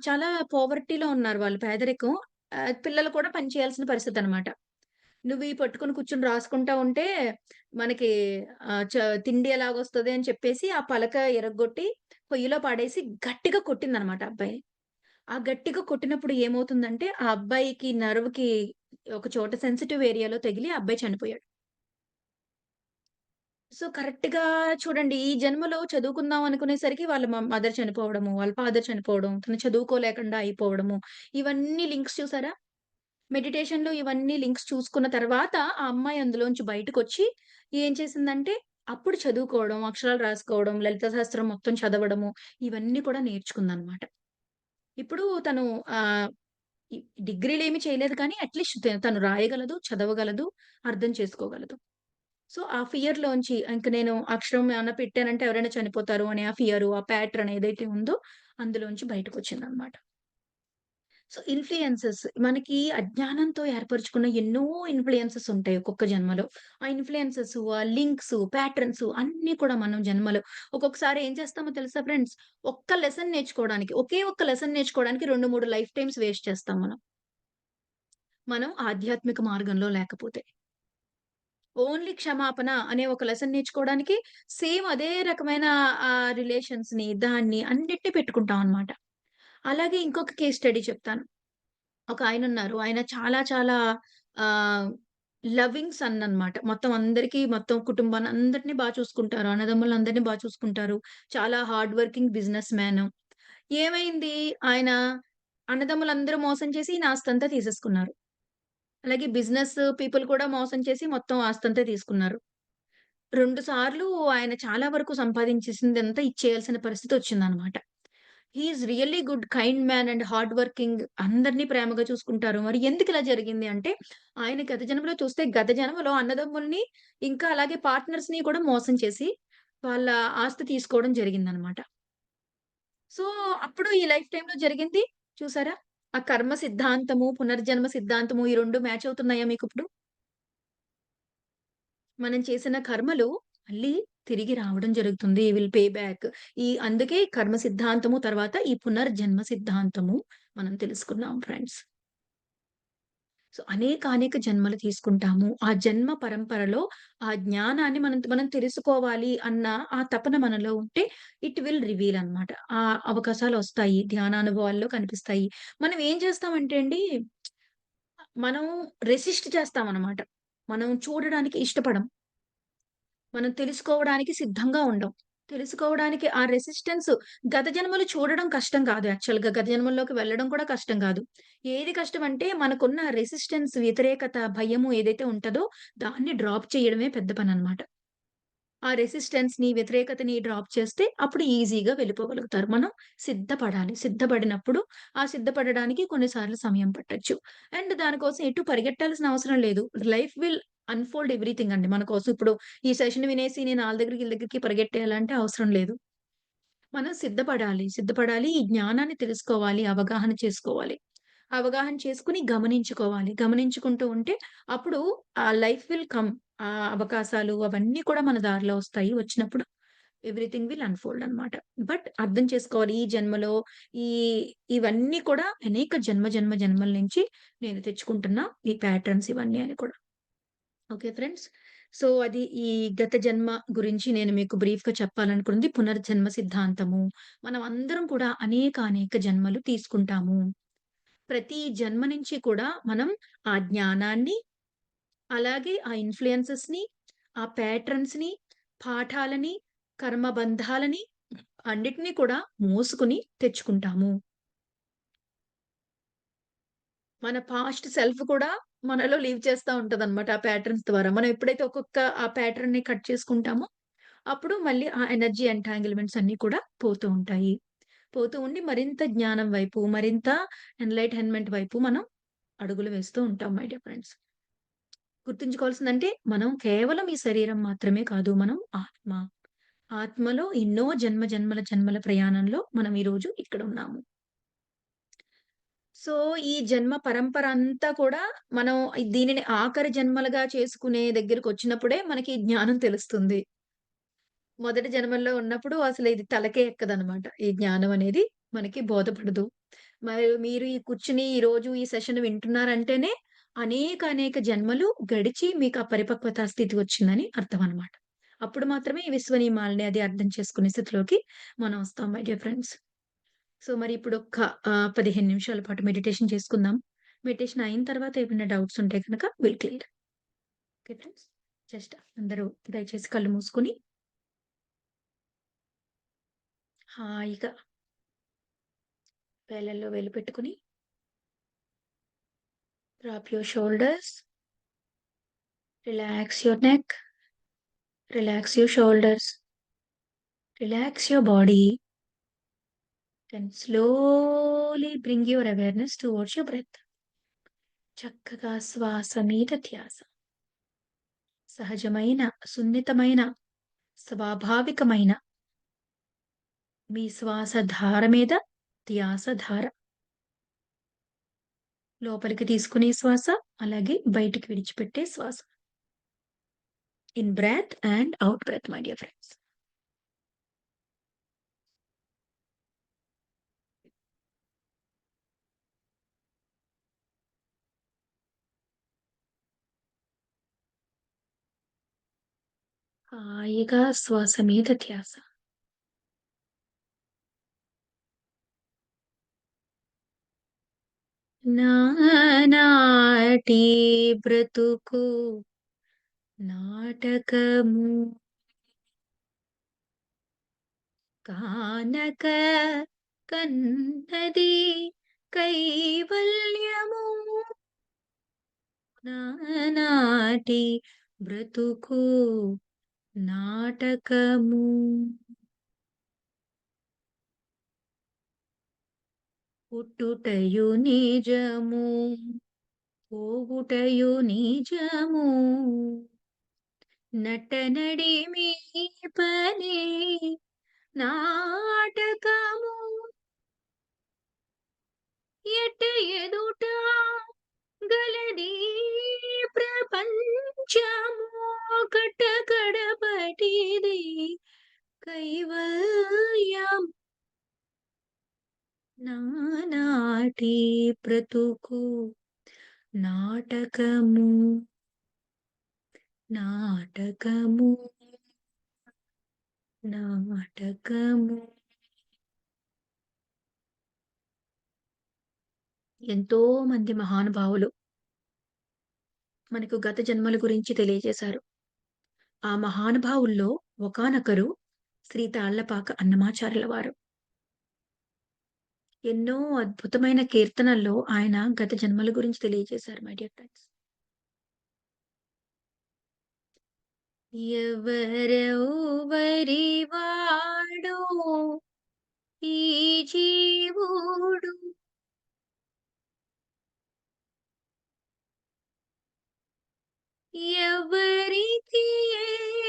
చాలా పోవర్టీలో ఉన్నారు వాళ్ళు పేదరికం. పిల్లలు కూడా పని చేయాల్సిన పరిస్థితనమాట. నువ్వు పట్టుకొని కూర్చొని రాసుకుంటా ఉంటే మనకి ఆహ్, చ తిండి ఎలాగొస్తది అని చెప్పేసి ఆ పలక ఇరగ్గొట్టి పొయ్యిలో పడేసి గట్టిగా కొట్టిందనమాట అబ్బాయిని. ఆ గట్టిగా కొట్టినప్పుడు ఏమవుతుందంటే, ఆ అబ్బాయికి నర్వ్‌కి ఒక చోట సెన్సిటివ్ ఏరియాలో తగిలి ఆ అబ్బాయి చనిపోయాడు. సో, కరెక్ట్‌గా చూడండి ఈ జన్మలో చదువుకుందాం అనుకునేసరికి వాళ్ళ మదర్ చనిపోవడము, వాళ్ళ ఫాదర్ చనిపోవడం, తను చదువుకోలేకుండా అయిపోవడము, ఇవన్నీ లింక్స్ చూసారా? మెడిటేషన్‌లో ఇవన్నీ లింక్స్ చూసుకున్న తర్వాత ఆ అమ్మాయి అందులోంచి బయటకొచ్చి ఏం చేసిందంటే, అప్పుడు చదువుకోవడం, అక్షరాలు రాసుకోవడం, లలిత శాస్త్రం మొత్తం చదవడము, ఇవన్నీ కూడా నేర్చుకుందనమాట. ఇప్పుడు తను ఆహ్ ఈ డిగ్రీలేమి చేయలేదు కానీ అట్‌లీస్ట్ తను రాయగలదు, చదవగలదు, అర్థం చేసుకోగలదు. సో, ఆ ఫియర్‌లోంచి ఇంక నేను అక్షరం ఏమన్నా పెట్టానంటే ఎవరైనా చనిపోతారు అనే ఆ ఫియరు, ఆ ప్యాటర్న్ ఏదైతే ఉందో అందులోంచి బయటకొచ్చిందనమాట. సో, ఇన్‌ఫ్లుయెన్సెస్ మనకి అజ్ఞానంతో ఏర్పరుచుకున్న ఎన్నో ఇన్‌ఫ్లుయెన్సెస్ ఉంటాయి ఒక్కొక్క జన్మలో. ఆ ఇన్‌ఫ్లుయెన్సెస్, ఆ లింక్స్, ప్యాటర్న్స్ అన్నీ కూడా మనం జన్మలో ఒక్కొక్కసారి ఏం చేస్తామో తెలుసా ఫ్రెండ్స్? ఒక్క లెసన్ నేర్చుకోవడానికి, ఒకే ఒక్క లెసన్ నేర్చుకోవడానికి 2, 3 లైఫ్ టైమ్స్ వేస్ట్ చేస్తాం మనం. మనం ఆధ్యాత్మిక మార్గంలో లేకపోతే. ఓన్లీ క్షమాపణ అనే ఒక లెసన్ నేర్చుకోవడానికి సేమ్ అదే రకమైన రిలేషన్స్‌ని, దాన్ని అన్నిటిని పెట్టుకుంటాం అన్నమాట. అలాగే ఇంకొక కేస్ స్టడీ చెప్తాను. ఒక ఆయనున్నారు. ఆయన చాలా చాలా ఆహ్, లవింగ్ సన్ అన్నమాట. మొత్తం కుటుంబాన్ని అందరిని చూసుకుంటారు. అన్నదమ్ములందరిని చూసుకుంటారు. చాలా హార్డ్ వర్కింగ్ బిజినెస్ మ్యాన్. ఏమైంది ఆయన అన్నదమ్ములందరూ మోసం చేసి ఈయన ఆస్తంతా తీసేసుకున్నారు. అలాగే బిజినెస్ పీపుల్ కూడా మోసం చేసి మొత్తం ఆస్తంతా తీసుకున్నారు. 2 సార్లు ఆయన చాలా వరకు సంపాదించేసిందంతా ఇచ్చేయాల్సిన పరిస్థితొచ్చిందనమాట. He is really good kind man and hard working అందరిని ప్రేమగా చూసుకుంటారు. మరి ఎందుకిలా జరిగింది అంటే, ఆయన గత జన్మలో చూస్తే గత జన్మలో అన్నదమ్ముల్ని, ఇంకా అలాగే పార్ట్నర్స్‌ని కూడా మోసం చేసి, వాళ్ళ ఆస్తి తీసుకోవడం జరిగిందనమాట. సో, అప్పుడు ఈ లైఫ్ టైమ్‌లో జరిగింది చూసారా? ఆ కర్మ సిద్ధాంతము, పునర్జన్మ సిద్ధాంతము ఈ 2 మ్యాచ్ అవుతున్నాయా మీకిప్పుడు? మనం చేసిన కర్మలు మళ్ళీ తిరిగి రావడం జరుగుతుంది. Will pay back. అందుకే కర్మ సిద్ధాంతము తర్వాత ఈ పునర్జన్మ సిద్ధాంతము మనం తెలుసుకున్నాం ఫ్రెండ్స్. సో, అనేకానేక జన్మలు తీసుకుంటాము. ఆ జన్మ పరంపరలో ఆ జ్ఞానాన్ని మనం తెలుసుకోవాలి అన్న ఆ తపన మనలో ఉంటే ఇట్ విల్ రివీల్ అన్నమాట. ఆ అవకాశాలొస్తాయి. ధ్యానానుభవాల్లో కనిపిస్తాయి. మనం ఏం చేస్తామంటే అండి, మనం రెసిస్ట్ చేస్తామన్నమాట. మనం చూడడానికి ఇష్టపడం. మనం తెలుసుకోవడానికి సిద్ధంగా ఉండం. తెలుసుకోవడానికి ఆ రెసిస్టెన్స్ గత జన్మలు చూడడం కష్టం కాదు యాక్చువల్‌గా. గత జన్మల్లోకి వెళ్ళడం కూడా కష్టం కాదు. ఏది కష్టమంటే మనకున్న రెసిస్టెన్స్, వ్యతిరేకత, భయము ఏదైతే ఉంటదో దాన్ని డ్రాప్ చేయడమే పెద్ద పనన్నమాట. ఆ రెసిస్టెన్స్‌ని, వ్యతిరేకతని డ్రాప్ చేస్తే అప్పుడు ఈజీగా వెళ్ళిపోగలుగుతారు. మనం సిద్ధపడాలి. సిద్ధపడినప్పుడు ఆ సిద్ధపడడానికి కొన్ని సార్లు సమయం పట్టొచ్చు. అండ్ దానికోసం ఎటు పరిగెట్టాల్సిన అవసరం లేదు. లైఫ్ విల్ అన్‌ఫోల్డ్ ఎవ్రీథింగ్ అండి. మన కోసం ఇప్పుడు ఈ సెషన్ వినేసి నేను ఆళ్ళ దగ్గరికి, ఈళ్ళ దగ్గరికి పరిగెట్టేయాలంటే అవసరం లేదు. మనం సిద్ధపడాలి. సిద్ధపడాలి. ఈ జ్ఞానాన్ని తెలుసుకోవాలి. అవగాహన చేసుకోవాలి. అవగాహన చేసుకొని గమనించుకోవాలి. గమనించుకుంటూ ఉంటే అప్పుడు ఆ లైఫ్ విల్ కమ్. ఆ అవకాశాలు అవన్నీ కూడా మన దారిలో వస్తాయి. వచ్చినప్పుడు ఎవ్రీథింగ్ విల్ అన్‌ఫోల్డ్ అన్నమాట. బట్ అర్థం చేసుకోవాలి. ఈ జన్మలో ఈ ఇవన్నీ కూడా అనేక జన్మల నుంచి నేను తెచ్చుకుంటున్న ఈ ప్యాటర్న్స్ ఇవన్నీ అని కూడా. Okay friends. సో, అది ఈ గత జన్మ గురించి నేను మీకు బ్రీఫ్‌గా చెప్పాలనుకుంది పునర్జన్మ సిద్ధాంతము. మనం అందరం కూడా అనేక జన్మలు తీసుకుంటాము. ప్రతి జన్మ నుంచి కూడా మనం ఆ జ్ఞానాన్ని, అలాగే ఆ ఇన్‌ఫ్లుయెన్సెస్‌ని, ఆ ప్యాటర్న్స్‌ని, పాఠాలని, కర్మబంధాలని అన్నిటిని కూడా మోసుకొని తెచ్చుకుంటాము. మన పాస్ట్ సెల్ఫ్ కూడా మనలో లీవ్ చేస్తా ఉంటదనమాట ఆ ప్యాటర్న్స్ ద్వారా. మనం ఎప్పుడైతే ఒక్కొక్క ఆ ప్యాటర్న్‌ని కట్ చేసుకుంటామో, అప్పుడు మళ్ళీ ఆ ఎనర్జీ ఎంటాంగిల్‌మెంట్స్ అన్నీ కూడా పోతూ ఉంటాయి. పోతూ ఉండి మరింత జ్ఞానం వైపు, మరింత ఎన్‌లైటన్‌మెంట్ వైపు మనం అడుగులు వేస్తూ ఉంటాం మై డియర్ ఫ్రెండ్స్. గుర్తుంచుకోవాల్సిందంటే మనం కేవలం ఈ శరీరం మాత్రమే కాదు. మనం ఆత్మ. ఆత్మలో ఎన్నో జన్మల ప్రయాణంలో మనం ఈరోజు ఇక్కడున్నాము. సో, ఈ జన్మ పరంపర అంతా కూడా మనం దీనిని ఆఖరి జన్మలుగా చేసుకునే దగ్గరకొచ్చినప్పుడే మనకి జ్ఞానం తెలుస్తుంది. మొదటి జన్మల్లో ఉన్నప్పుడు అసలు ఇది తలకే ఎక్కదనమాట. ఈ జ్ఞానం అనేది మనకి బోధపడదు. మరి మీరు ఈ కూర్చుని ఈరోజు ఈ సెషన్ వింటున్నారంటేనే అనేక జన్మలు గడిచి మీకు ఆ పరిపక్వతా స్థితి వచ్చిందని అర్థం అన్నమాట. అప్పుడు మాత్రమే ఈ విశ్వ నియమాల్ని అది అర్థం చేసుకునే స్థితిలోకి మనం వస్తాం మై డియర్ ఫ్రెండ్స్. సో, మరి ఇప్పుడు ఒక్క 15 నిమిషాల పాటు మెడిటేషన్ చేసుకుందాం. మెడిటేషన్ అయిన తర్వాత ఏమైనా డౌట్స్ ఉంటే గనక will clear. Okay friends. Just అందరూ దయచేసి కళ్ళు మూసుకొని హాయిగా వేళ్ళల్లో వేలు పెట్టుకొని drop your shoulders, relax your neck, relax your shoulders, relax your body and slowly bring your awareness towards your breath. చక్కగా శ్వాస మీద ధ్యాస. సహజమైన, సున్నితమైన, స్వాభావికమైన మీ శ్వాస ధార మీద ధ్యాస ధార. లోపలికి తీసుకునే శ్వాస, అలాగే బయటికి విడిచిపెట్టే శ్వాస. In breath and out breath my dear friends. హాయిగా శ్వాస మీద ధ్యాస. నానాటి బ్రతుకు నాటకము కానక కన్నది కైవల్యము. నానాటి బ్రతుకు నాటకము పుట్టుటయు నిజము పోవుటయు నిజము నటనడిమి పని నాటకము ఎట ఎదుట గలది ప్రపంచము కడపటిది కైవల్యం. నానాటి బ్రతుకు నాటకము నాటకము నాటకము. ఎంతో మంది మహానుభావులు మనకు గత జన్మల గురించి తెలియజేశారు. ఆ మహానుభావుల్లో ఒకానొకరు శ్రీ తాళ్లపాక అన్నమాచార్యుల వారు. ఎన్నో అద్భుతమైన కీర్తనల్లో ఆయన గత జన్మల గురించి తెలియజేశారు మై డియర్ ఫ్రెండ్స్. ఎవరెవ్వరి వాడో ఈ జీవుడు ఎవరికి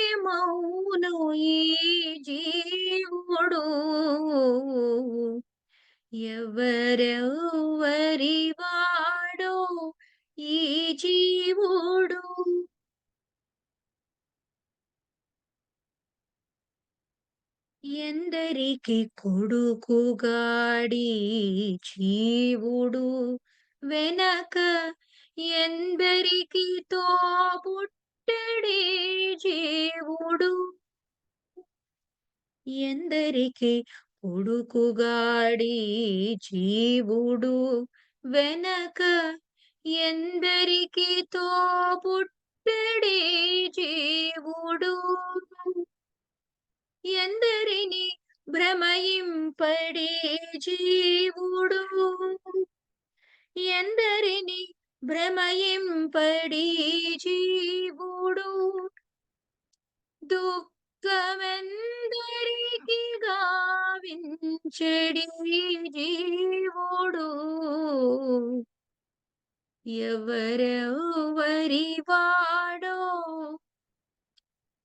ఏమౌను ఈ జీవుడు ఎవరెవ్వరి వాడో ఈ జీవుడు ఎందరికి కొడుకుగాడి జీవుడు వెనక ఎందరికి తోబుట్టడి జీవుడు ఎందరికి కొడుకుగాడి జీవుడు వెనక ఎందరికి తోబుట్టడి జీవుడు ఎందరిని భ్రమయింపడే జీవుడు ఎందరిని భ్రమయింపడి జీవుడు దుఃఖమెందరికి గావించెడి జీవుడు ఎవరెవ్వరి వాడో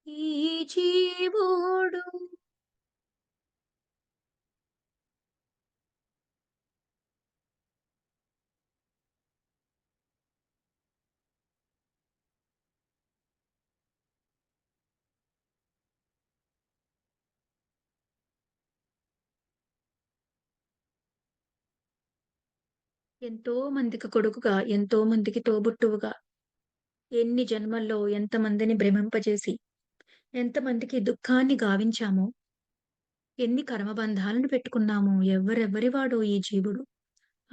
ఈ జీవుడు. ఎంతో మందికి కొడుకుగా, ఎంతో మందికి తోబుట్టువుగా, ఎన్ని జన్మల్లో ఎంతమందిని భ్రమింపజేసి, ఎంతమందికి దుఃఖాన్ని గావించామో, ఎన్ని కర్మబంధాలను పెట్టుకున్నామో, ఎవ్వరెవ్వరి వాడో ఈ జీవుడు.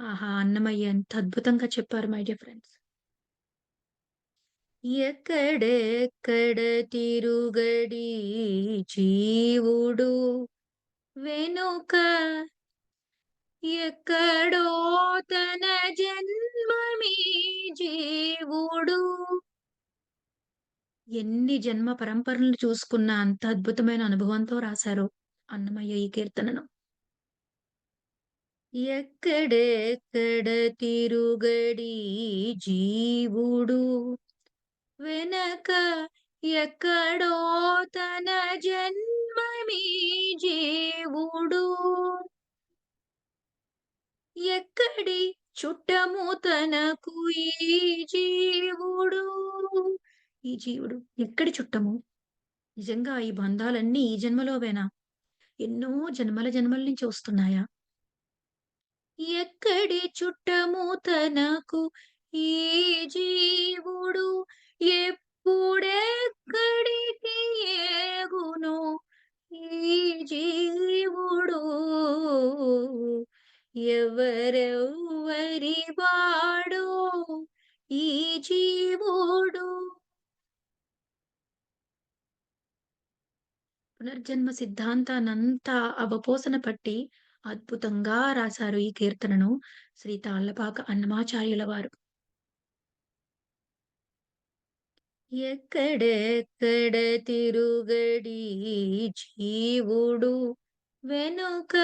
ఆహా! అన్నమయ్య ఎంత అద్భుతంగా చెప్పారు మై డియర్ ఫ్రెండ్స్. ఎక్కడెక్కడ తిరుగడి జీవుడు వెనుక ఎక్కడో తన జన్మమీ జీవుడు. ఎన్ని జన్మ పరంపరలను చూసుకున్న అంత అద్భుతమైన అనుభవంతో రాశారో అన్నమయ్య ఈ కీర్తనను. ఎక్కడెక్కడ తిరుగడి జీవుడు వెనక ఎక్కడో తన జన్మమీ జీవుడు. ఎక్కడి చుట్టము తనకు ఈ జీవుడు. ఈ జీవుడు ఎక్కడి చుట్టము? నిజంగా ఈ బంధాలన్నీ ఈ జన్మలోవేనా? ఎన్నో జన్మల జన్మల నుంచి వస్తున్నాయా? ఎక్కడి చుట్టము తనకు ఈ జీవుడు ఎప్పుడెక్కడికి ఏగునో ఈ జీవుడు. ఎవరెవ్వరి వాడో ఈ జీవుడు. పునర్జన్మ సిద్ధాంతానంతా అవపోసన పట్టి అద్భుతంగా రాశారు ఈ కీర్తనను శ్రీ తాళ్ళపాక అన్నమాచార్యుల వారు. ఎక్కడెక్కడ తిరుగడి జీవుడు వెనుక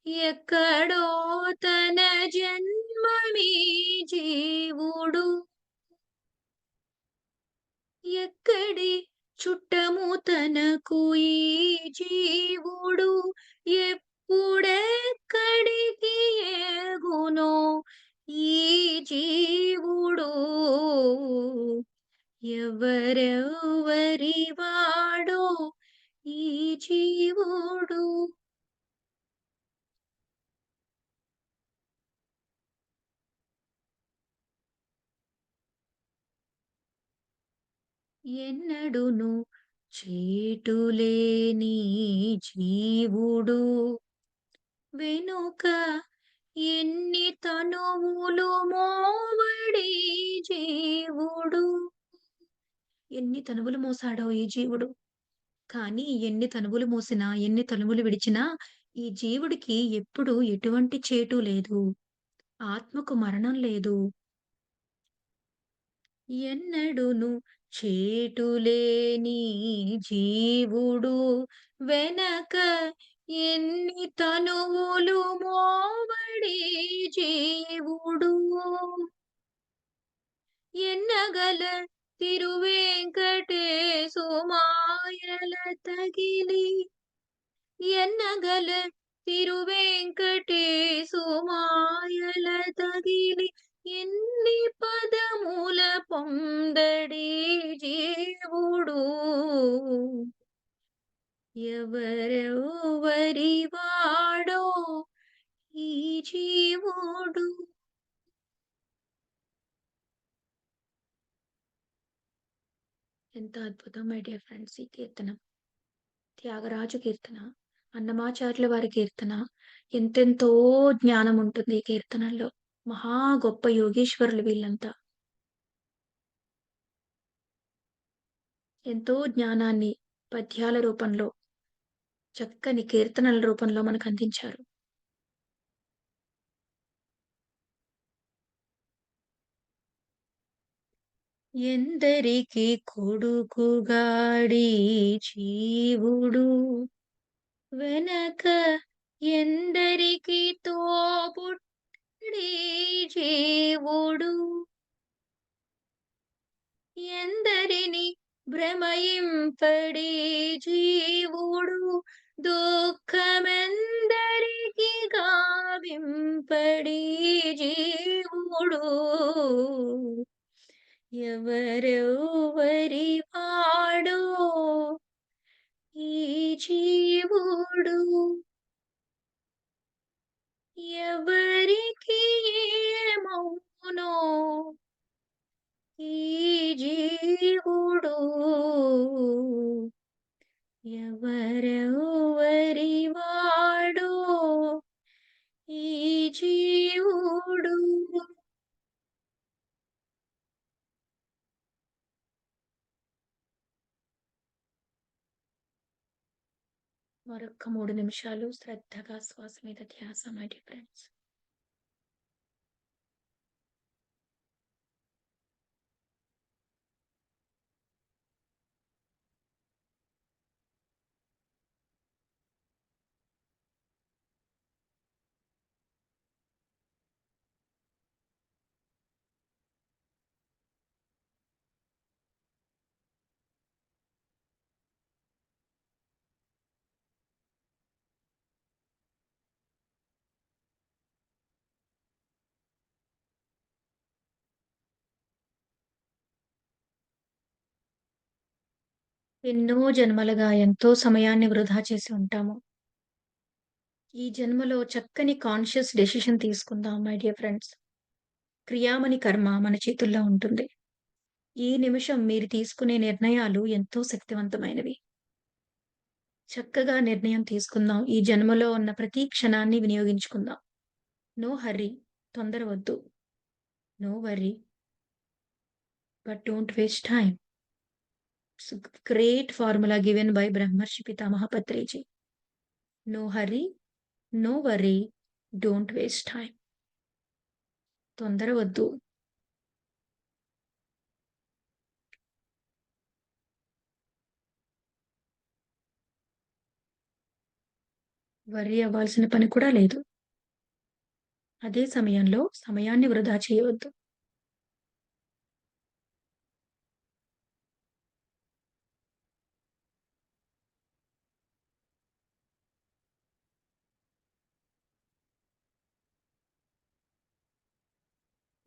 ఎక్కడో తన జన్మమీ జీవుడు. ఎక్కడి చుట్టము తనకు ఈ జీవుడు ఎప్పుడెక్కడికి ఏగునో ఈ జీవుడు. ఎవరెవ్వరి వాడో ఈ జీవుడు. ఎన్నడును చేటులేని జీవుడు వెనుక ఎన్ని తనువులు మోవడి జీవుడు. ఎన్ని తనువులు మోసాడో ఈ జీవుడు. కానీ ఎన్ని తనువులు మోసినా, ఎన్ని తనువులు విడిచినా ఈ జీవుడికి ఎప్పుడు ఎటువంటి చేటు లేదు. ఆత్మకు మరణం లేదు. ఎన్నడును చేటులేని జీవుడు వెనక ఎన్ని తనువులు మోవడి జీవుడు. ఎన్నగల తిరువేంకటేశు మాయల తగిలి ఎన్నగల తిరువేంకటేశు మాయల తగిలి ఎన్ని పదముల పొందడి జీవుడు. ఎవరెవ్వరి వాడో ఈ జీవుడు. ఎంత అద్భుతం మై డియర్ ఫ్రెండ్స్ ఈ కీర్తన. త్యాగరాజు కీర్తన, అన్నమాచార్యుల వారి కీర్తన. ఎంతెంతో జ్ఞానం ఉంటుంది ఈ కీర్తనల్లో. మహా గొప్ప యోగీశ్వరులు వీళ్ళంతా. ఎంతో జ్ఞానాన్ని పద్యాల రూపంలో, చక్కని కీర్తనల రూపంలో మనకు అందించారు. ఎందరికి కొడుకుగాడి జీవుడు వెనక ఎందరికి తోబుట్టి జీవుడు. ఎందరిని భ్రమయింపడి జీవుడు దుఃఖమెందరికి గావింపడి జీవుడు ఎవరెవ్వరి వాడో ఈ జీవుడు ఎవరికి ఏమౌనో ఈ జీవుడు ఎవరెవ్వరి వాడో ఈ జీవుడు. మరొక్క 3 నిమిషాలు శ్రద్ధగా శ్వాస మీద ధ్యాస మై డియర్ ఫ్రెండ్స్. ఎన్నో జన్మలుగా ఎంతో సమయాన్ని వృధా చేసి ఉంటాము. ఈ జన్మలో చక్కని కాన్షియస్ డెసిషన్ తీసుకుందాం మై డియర్ ఫ్రెండ్స్. క్రియామణి కర్మ మన చేతుల్లో ఉంటుంది. ఈ నిమిషం మీరు తీసుకునే నిర్ణయాలు ఎంతో శక్తివంతమైనవి. చక్కగా నిర్ణయం తీసుకుందాం. ఈ జన్మలో ఉన్న ప్రతి క్షణాన్ని వినియోగించుకుందాం. నో హర్రీ, తొందర వద్దు. No worry, but don't waste time. Great formula given by Brahmarshi Pitamaha Patriji. No hurry, no worry, don't waste time. తొందర వద్దు. వర్రీ అవ్వాల్సిన పని కూడా లేదు. అదే సమయంలో సమయాన్ని వృధా చేయవద్దు.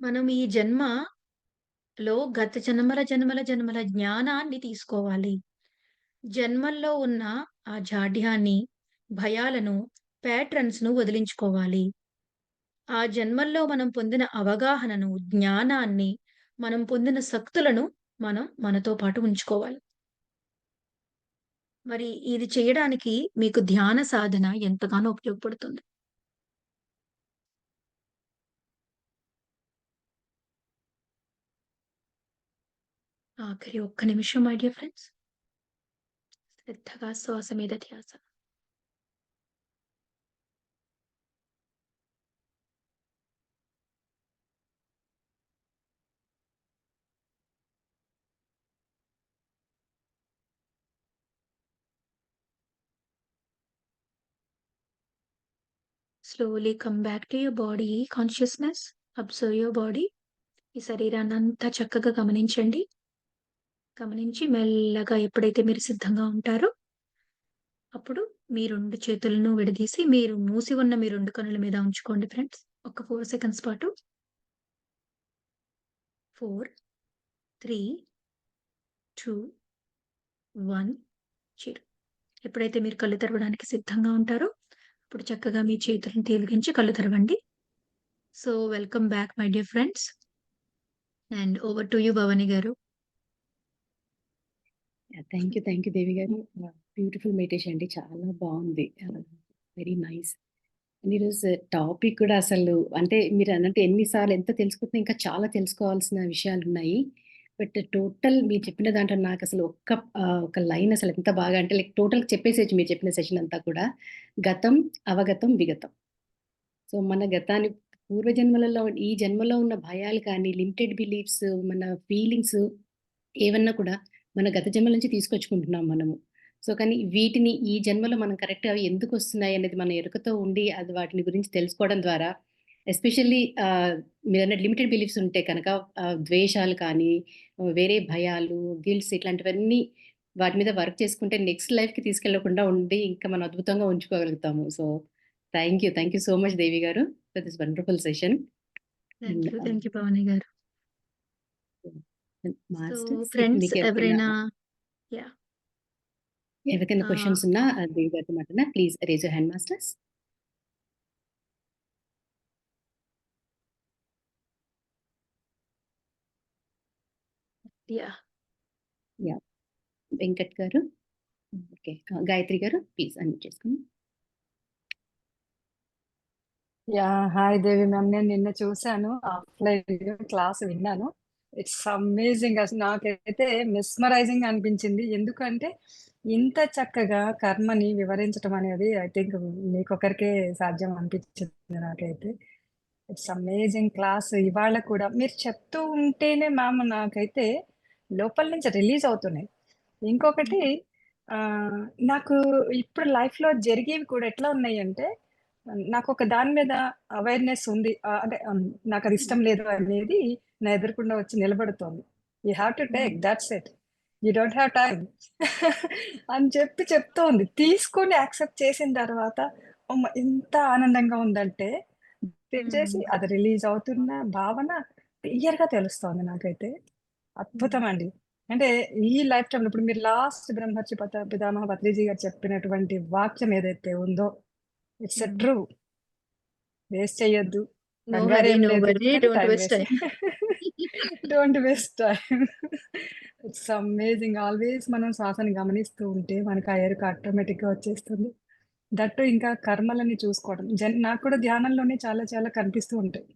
మనం ఈ జన్మలో గత జన్మల జ్ఞానాన్ని తీసుకోవాలి. జన్మల్లో ఉన్న ఆ జాడ్యాన్ని, భయాలను, ప్యాట్రన్స్‌ను వదిలించుకోవాలి. ఆ జన్మల్లో మనం పొందిన అవగాహనను, జ్ఞానాన్ని, మనం పొందిన శక్తులను మనం మనతో పాటు ఉంచుకోవాలి. మరి ఇది చేయడానికి మీకు ధ్యాన సాధన ఎంతగానో ఉపయోగపడుతుంది. ఆఖరి ఒక్క నిమిషం మై డియర్ ఫ్రెండ్స్. శ్రద్ధగా శ్వాస మీద ధ్యాస. Slowly come back to your body consciousness. Observe your body. ఈ శరీరాన్నంతా చక్కగా గమనించండి. గమనించి మెల్లగా ఎప్పుడైతే మీరు సిద్ధంగా ఉంటారో, అప్పుడు మీ 2 చేతులను విడదీసి మీరు మూసి ఉన్న మీ 2 కనుల మీద ఉంచుకోండి ఫ్రెండ్స్. ఒక 4 సెకండ్స్ పాటు. 4, 3, 2, 1, 0. ఎప్పుడైతే మీరు కళ్ళు తెరవడానికి సిద్ధంగా ఉంటారో, అప్పుడు చక్కగా మీ చేతులను తేలిగించి కళ్ళు తెరవండి. So, welcome back my dear friends. And over to you Bhavani గారు. థ్యాంక్ యూ దేవి గారు. బ్యూటిఫుల్ మెడిటేషన్ అండి. చాలా బాగుంది. Very nice. ఈరోజు టాపిక్ కూడా అసలు అంటే మీరు అన్నట్టు ఎన్నిసార్లు ఎంత తెలుసుకుంటున్నా ఇంకా చాలా తెలుసుకోవాల్సిన విషయాలు ఉన్నాయి. బట్ టోటల్ మీరు చెప్పిన దాంట్లో నాకు అసలు ఒక లైన్ అసలు ఎంత బాగా అంటే లైక్ టోటల్ చెప్పేసేయచ్చు మీరు చెప్పిన సెషన్ అంతా కూడా. గతం, అవగతం, విగతం. సో మన గతాన్ని పూర్వజన్మలలో ఈ జన్మలో ఉన్న భయాలు కానీ, లిమిటెడ్ బిలీఫ్స్, మన ఫీలింగ్స్ ఏవన్నా కూడా మన గత జన్మల నుంచి తీసుకొచ్చుకుంటున్నాం మనము. సో, కానీ వీటిని ఈ జన్మలో మనం కరెక్ట్‌గా అవి ఎందుకొస్తున్నాయి అనేది మన ఎరుకతో ఉండి అది వాటిని గురించి తెలుసుకోవడం ద్వారా ఎస్పెషల్లీ మీరన్నట్టు లిమిటెడ్ బిలీఫ్స్ ఉంటే కనుక ద్వేషాలు కానీ, వేరే భయాలు, గిల్ట్స్ ఇట్లాంటివన్నీ వాటి మీద వర్క్ చేసుకుంటే నెక్స్ట్ లైఫ్‌కి తీసుకెళ్ళకుండా ఉండి ఇంకా మనం అద్భుతంగా ఉంచుకోగలుగుతాము. So, thank you so much Devi గారు for this wonderful session. And thank you Bhavani గారు. సో మాస్టర్స్ ఫ్రెండ్స్ మీకు ఎవరైనా యాహ్! ఎవరికైనా ఆహ్, క్వెషన్స్ ఉన్నా దేవి గారితో మాట్లాడినా please raise your hand masters. Yeah! Yeah! Venkat garu. Okay. Gayatri garu please unmute చేసుకోండి. Hi Devi ma'am. నేను నిన్న చూశాను. ఆఫ్‌లైన్‌లో క్లాస్ విన్నాను. It's amazing. అసలు నాకైతే మెస్మరైజింగ్ అనిపించింది. ఎందుకంటే ఇంత చక్కగా కర్మని వివరించటం అనేది ఐ థింక్ మీకొక్కరికే సాధ్యం అనిపించింది నాకైతే. It's amazing class. ఇవాళ కూడా మీరు చెప్తూ ఉంటేనే మ్యామ్ నాకైతే లోపల నుంచి రిలీజ్ అవుతున్నాయి. ఇంకొకటి ఆహ్, నాకు ఇప్పుడు లైఫ్‌లో జరిగేవి కూడా ఎట్లా ఉన్నాయంటే నాకొక దాని మీద అవేర్‌నెస్ ఉంది. అంటే నాకది ఇష్టం లేదు అనేది నా ఎదురుగుండా వచ్చి నిలబడుతోంది. You have to take that's it. You don't have time అని చెప్పి చెప్తోంది. తీసుకొని యాక్సెప్ట్ చేసిన తర్వాత అమ్మ! ఎంత ఆనందంగా ఉందంటే తెచ్చేసి అది రిలీజ్ అవుతున్న భావన క్లియర్‌గా తెలుస్తోంది నాకైతే. అద్భుతం అండి. అంటే ఈ లైఫ్ టైమ్‌లో ఇప్పుడు మీరు లాస్ట్ బ్రహ్మర్షి పితామహ పత్రిజీ గారు చెప్పినటువంటి వాక్యం ఏదైతే ఉందో ఇట్స్ ట్రూ. వేస్ట్ చెయ్యొద్దు. నో హరీ, కంగారేం నో లేదు. వరీ, కానీ don't time waste waste. Time. Don't waste time. It's amazing. Always మనం శ్వాసని గమనిస్తూ ఉంటే మనకు ఆ ఎరుక ఆటోమేటిక్‌గా వచ్చేస్తుంది. దట్టు ఇంకా కర్మలని చూసుకోవడం. నాకు కూడా ధ్యానంలోనే చాలా చాలా కనిపిస్తూ ఉంటాయి.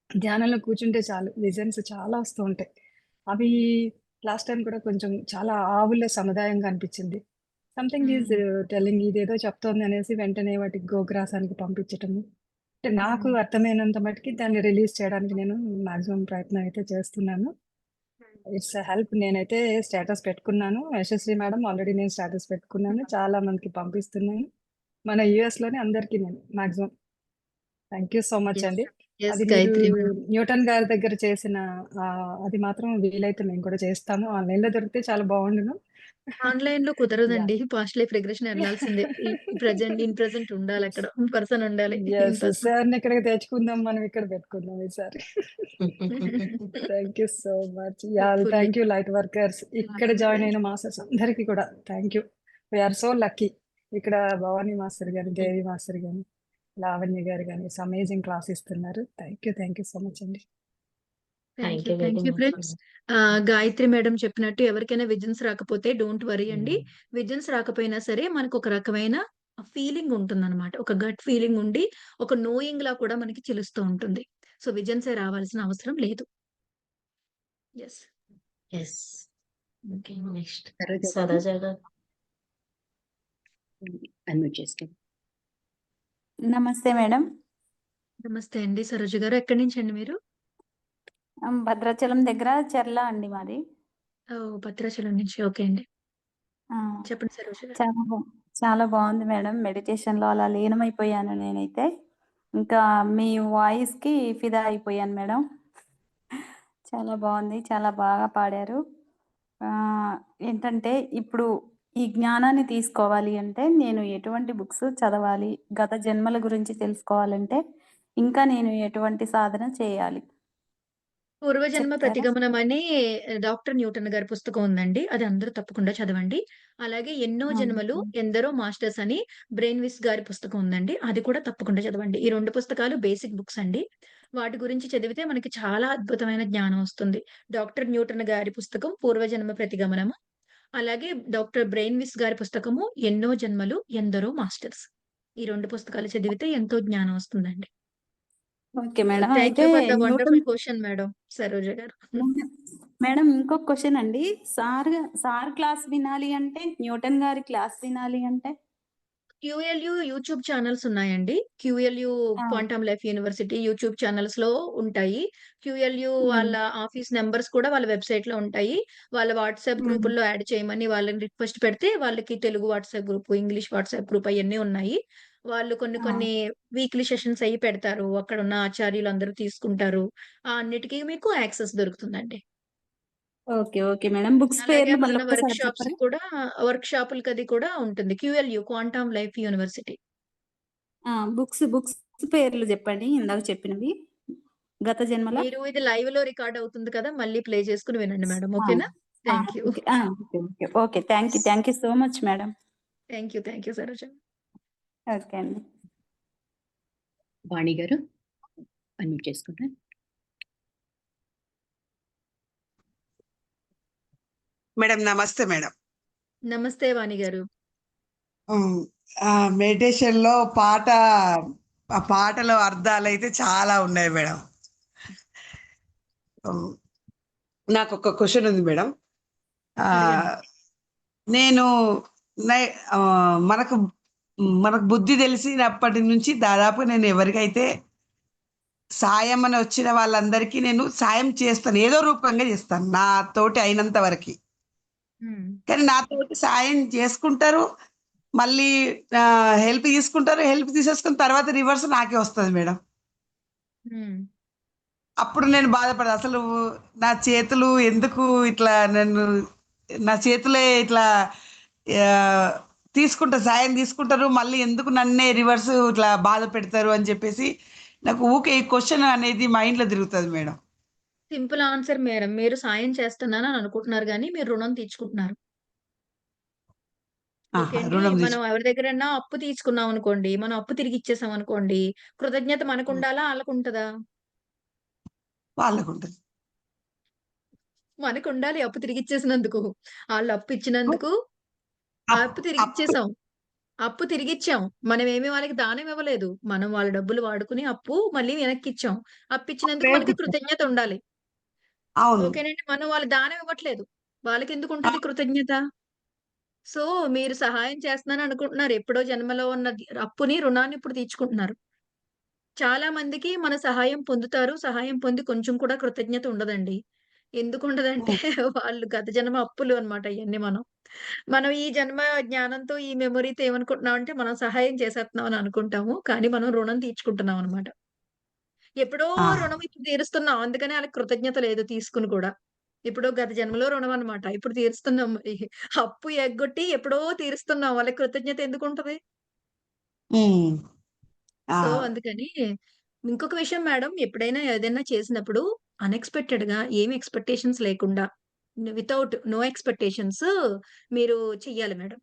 ధ్యానంలో కూర్చుంటే చాలు విజన్స్ చాలా వస్తూ ఉంటాయి. అవి లాస్ట్ టైమ్ కూడా కొంచెం చాలా ఆవుల సముదాయంగా అనిపించింది. సంథింగ్ ఈజ్ టెల్లింగ్ ఇదేదో చెప్తోంది అనేసి వెంటనే వాటికి గోగ్రాసానికి పంపించటము. అంటే నాకు అర్థమైనంత మటికి దాన్ని రిలీజ్ చేయడానికి నేను మాక్సిమం ప్రయత్నం అయితే చేస్తున్నాను. It's a help. నేనైతే స్టేటస్ పెట్టుకున్నాను. యశస్వి మేడం ఆల్రెడీ నేను స్టేటస్ పెట్టుకున్నాను. చాలా మందికి పంపిస్తున్నాను. మన యూఎస్‌లోనే అందరికి నేను maximum. Thank you so much yes. అండి. యెస్ అది మీరు గాయత్రి మేడం. న్యూటన్ గారి దగ్గర చేసిన అది మాత్రం వీలైతే మేము కూడా చేస్తాము. ఆన్‌లైన్‌లో దొరికితే చాలా బావుండును. ఆన్‌లైన్‌లో యాహ్! కుదరదండి. పాస్ట్ లైఫ్ రిగ్రెషన్ ఎళ్ళాల్సిందే. ఈ ఇన్ ప్రెజెంట్ ఉండాలక్కడ. ఇన్ పర్సన్ ఉండాలి. In yes. పర్సన్. సార్‌ని ఇక్కడికి తెచ్చుకుందాం. మనం ఇక్కడ పెట్టుకుందాం ఈసారి. Thank you so much. Yeah! Hopefully. Thank you light workers. ఇక్కడ జాయిన్ అయిన మాస్టర్స్ అందరికీ కూడా థాంక్ యూ. We are so lucky. ఇక్కడ భవానీ మాస్టర్ గాని, దేవి మాస్టర్ గాని, లావణ్య గారు గాని అమేజింగ్ క్లాస్ ఇస్తున్నారు. థాంక్ యూ సో మచ్ అండి. Thank you friends. Gayatri madam చెప్పినట్టు ఎవరికైనా విజన్స్ రాకపోతే డోంట్ వరీ అండి. విజన్స్ రాకపోయినా సరే మనకొక రకమైన ఫీలింగ్ ఉంటుందన్నమాట. ఒక గట్ ఫీలింగ్ ఉండి, ఒక నోయింగ్‌లా కూడా మనకి తెలుస్తూ ఉంటుంది. సో, విజన్సే రావాల్సిన అవసరం లేదు. Yes. Yes. Okay. Next Saroja గారు సరోజ గారు. అన్‌మ్యూట్ చేసుకోండి. నమస్తే మేడం. నమస్తే అండి సరోజ గారు. ఎక్కడి నుంచండి మీరు? భద్రాచలం దగ్గర చెర్ల అండి మాది. ఓహ్! భద్రాచలం నుంచి. ఓకే అండి. ఆ! చెప్పండి సరోజ గారు. చాలా బా చాలా బావుంది మేడం. మెడిటేషన్‌లో అలా లీనమైపోయాను నేనైతే. ఇంకా మీ వాయిస్‌కి ఫిదా అయిపోయాను మేడం. చాలా బావుంది. చాలా బాగా పాడారు. ఆహ్, ఏంటంటే ఇప్పుడు ఈ జ్ఞానాన్ని తీసుకోవాలి అంటే నేను ఎటువంటి బుక్స్ చదవాలి? గత జన్మల గురించి తెలుసుకోవాలంటే ఇంకా నేను ఎటువంటి సాధన చేయాలి? పూర్వజన్మ చెప్తారా? ప్రతిగమనం అని డాక్టర్ న్యూటన్ గారి పుస్తకం ఉందండి. అది అందరూ తప్పకుండా చదవండి. అలాగే ఎన్నో హ్మ్. జన్మలు ఎందరో మాస్టర్స్ అని బ్రెయిన్ విస్ గారి పుస్తకం ఉందండి. అది కూడా తప్పకుండా చదవండి. ఈ 2 పుస్తకాలు బేసిక్ బుక్స్ అండి. వాటి గురించి చదివితే మనకి చాలా అద్భుతమైన జ్ఞానం వస్తుంది. డాక్టర్ న్యూటన్ గారి పుస్తకం పూర్వజన్మ ప్రతిగమనము. అలాగే డాక్టర్ బ్రెయిన్ విస్ గారి పుస్తకము ఎన్నో జన్మలు ఎందరో మాస్టర్స్. ఈ 2 పుస్తకాలు చదివితే ఎంతో జ్ఞానం వస్తుందండి. Okay madam. థాంక్ అయితే you for the Newton wonderful question madam Saroja గారు. మేడం మేడం ఇంకొక క్వెషన్ అండి. సార్ క్లాస్ వినాలి అంటే, న్యూటన్ గారి క్లాస్ వినాలి అంటే? క్యూఎల్‌యూ యూట్యూబ్ ఛానెల్స్ ఉన్నాయండి. క్యూఎల్‌యూ ఆ! క్వాంటమ్ లైఫ్ యూనివర్సిటీ యూట్యూబ్ ఛానెల్స్‌లో ఉంటాయి. క్యూఎల్‌యూ హ్మ్. వాళ్ళ ఆఫీస్ నంబర్స్ కూడా వాళ్ళ వెబ్‌సైట్‌లో ఉంటాయి. వాళ్ళ వాట్సాప్ హ్మ్. గ్రూపుల్లో యాడ్ చేయమని వాళ్ళని రిక్వెస్ట్ పెడితే వాళ్ళకి Telugu WhatsApp group, English WhatsApp group అయన్నీ ఉన్నాయి. వాళ్ళు కొన్ని ఆ! కొన్ని వీక్లీ సెషన్స్ అయ్యి పెడతారు. అక్కడున్న ఆచార్యులందరూ తీసుకుంటారు. ఆ అన్నిటికి మీకు యాక్సెస్ దొరుకుతుందండి. ఓకే. Okay madam. బుక్స్ అలాగే పేర్లు మన వర్క్ మళ్ళొక్కసారి షాప్స్ చెప్పరా? కూడా వర్క్ షాపులకది కూడా ఉంటుంది. QLU quantum life university. Books పేర్లు చెప్పండి ఇందాక చెప్పినవి. గత జన్మల? మీరు ఇది లైవ్‌లో రికార్డ్ అవుతుంది కదా! మళ్ళీ ప్లే చేసుకొని వినండి మేడం. ఆ! ఓకేనా? ఆ! Thank you. Okay. Okay. Okay. Okay. Thank you so much madam. Thank you Saroja. Okay అండి. వాణి గారు అన్మ్యూట్ చేసుకుంటారు. మేడం నమస్తే మేడం. నమస్తే వాణి గారు. మెడిటేషన్ లో ఆ పాటలో అర్థాలైతే చాలా ఉన్నాయి మేడం. ఉమ్, నాకు ఒక క్వశ్చన్ ఉంది మేడం. ఆ, అడగండి. నేను నై- ఆ, మనకు మనకు బుద్ధి తెలిసినప్పటి నుంచి దాదాపు నేను ఎవరికైతే సాయం అని వచ్చిన వాళ్ళందరికీ నేను సాయం చేస్తాను, ఏదో రూపంగా చేస్తాను నా తోటి అయినంత వరకు. హ్మ్. కానీ నాతోటి సాయం చేసుకుంటారు, మళ్ళీ హెల్ప్ తీసుకుంటారు, హెల్ప్ తీసేసుకున్న తర్వాత రివర్స్ నాకే వస్తుంది మేడం. హ్మ్. అప్పుడు నేను బాధపడదు అసలు. నా చేతులు ఎందుకు ఇట్లా నన్ను, నా చేతులే ఇట్లా ఆ, సాయం తీసుకుంటారు, మళ్ళీ ఎందుకు నన్నే రివర్స్ ఇట్లా బాధ పెడతారు అని చెప్పేసి నాకు ఊకే ఈ క్వశ్చన్ అనేది మైండ్లో తిరుగుతుంది మేడం. Simple answer madam. మీరు సాయం చేస్తున్నానని అనుకుంటున్నారు గానీ, మీరు రుణం తీర్చుకుంటున్నారు. ఓకే అండి. రుణం మనం తీసు ఎవరి దగ్గరన్నా అప్పు తీసుకున్నాం అనుకోండి, మనం అప్పు తిరిగిచ్చేసాం అనుకోండి, కృతజ్ఞత మనకుండాలా? ఆళ్ళకుంటదా? వాళ్ళకు ఉంటుంది. మనకుండాలి అప్పు తిరిగిచ్చేసినందుకు. ఆళ్ళు అప్పు ఇచ్చినందుకు ఆ అప్- అప్పు అప్పు తిరిగిచ్చేసాం. అప్పు తిరిగిచ్చాం. మనమేమి వాళ్ళకి దానం ఇవ్వలేదు. మనం వాళ్ళ డబ్బులు వాడుకొని అప్పు మళ్ళీ వెనక్కిచ్చాం. అప్పిచ్చినందుకు మనకి ప్రేమించారు. కృతజ్ఞత ఉండాలి. అవును. ఓకేనండి. మనం వాళ్ళ దానం ఇవ్వట్లేదు. వాళ్ళకెందుకుంటది కృతజ్ఞత? సో, మీరు సహాయం చేస్తున్నాను అనుకుంటున్నారు. ఎప్పుడో జన్మలో ఉన్న అప్పుని, రుణాన్ని ఇప్పుడు తీర్చుకుంటున్నారు. చాలా మందికి మన సహాయం పొందుతారు. సహాయం పొంది కొంచెం కూడా కృతజ్ఞత ఉండదండి. ఎందుకుండదంటే ఉమ్, వాళ్ళు గత జన్మ అప్పులు అన్నమాట ఇయన్నీ మనం. మనం ఈ జన్మ జ్ఞానంతో, ఈ మెమొరీతో ఏమనుకుంటున్నామంటే మనం సహాయం చేసేస్తున్నాం అని అనుకుంటాము. కానీ మనం రుణం తీర్చుకుంటున్నాం అన్నమాట. ఎప్పుడో ఆ, రుణం ఇప్పుడు తీరుస్తున్నాం. అందుకనే ఆళ్ళకి కృతజ్ఞత లేదు తీసుకొని కూడా. ఎప్పుడో గత జన్మలో రుణం అన్నమాట. ఇప్పుడు తీరుస్తున్నాం. అప్పు ఎగ్గొట్టి ఎప్పుడో తీరుస్తున్నాం. వాళ్ళకి కృతజ్ఞత ఎందుకుంటది? ఉమ్, ఆ, సో, అందుకని ఇంకొక విషయం మేడం ఎప్పుడైనా ఏదైనా చేసినప్పుడు అన్‌ఎక్స్‌పెక్టెడ్‌గా ఏమి ఎక్స్‌పెక్టేషన్స్ లేకుండా నో ఎక్స్‌పెక్టేషన్స్ మీరు చెయ్యాలి మేడం.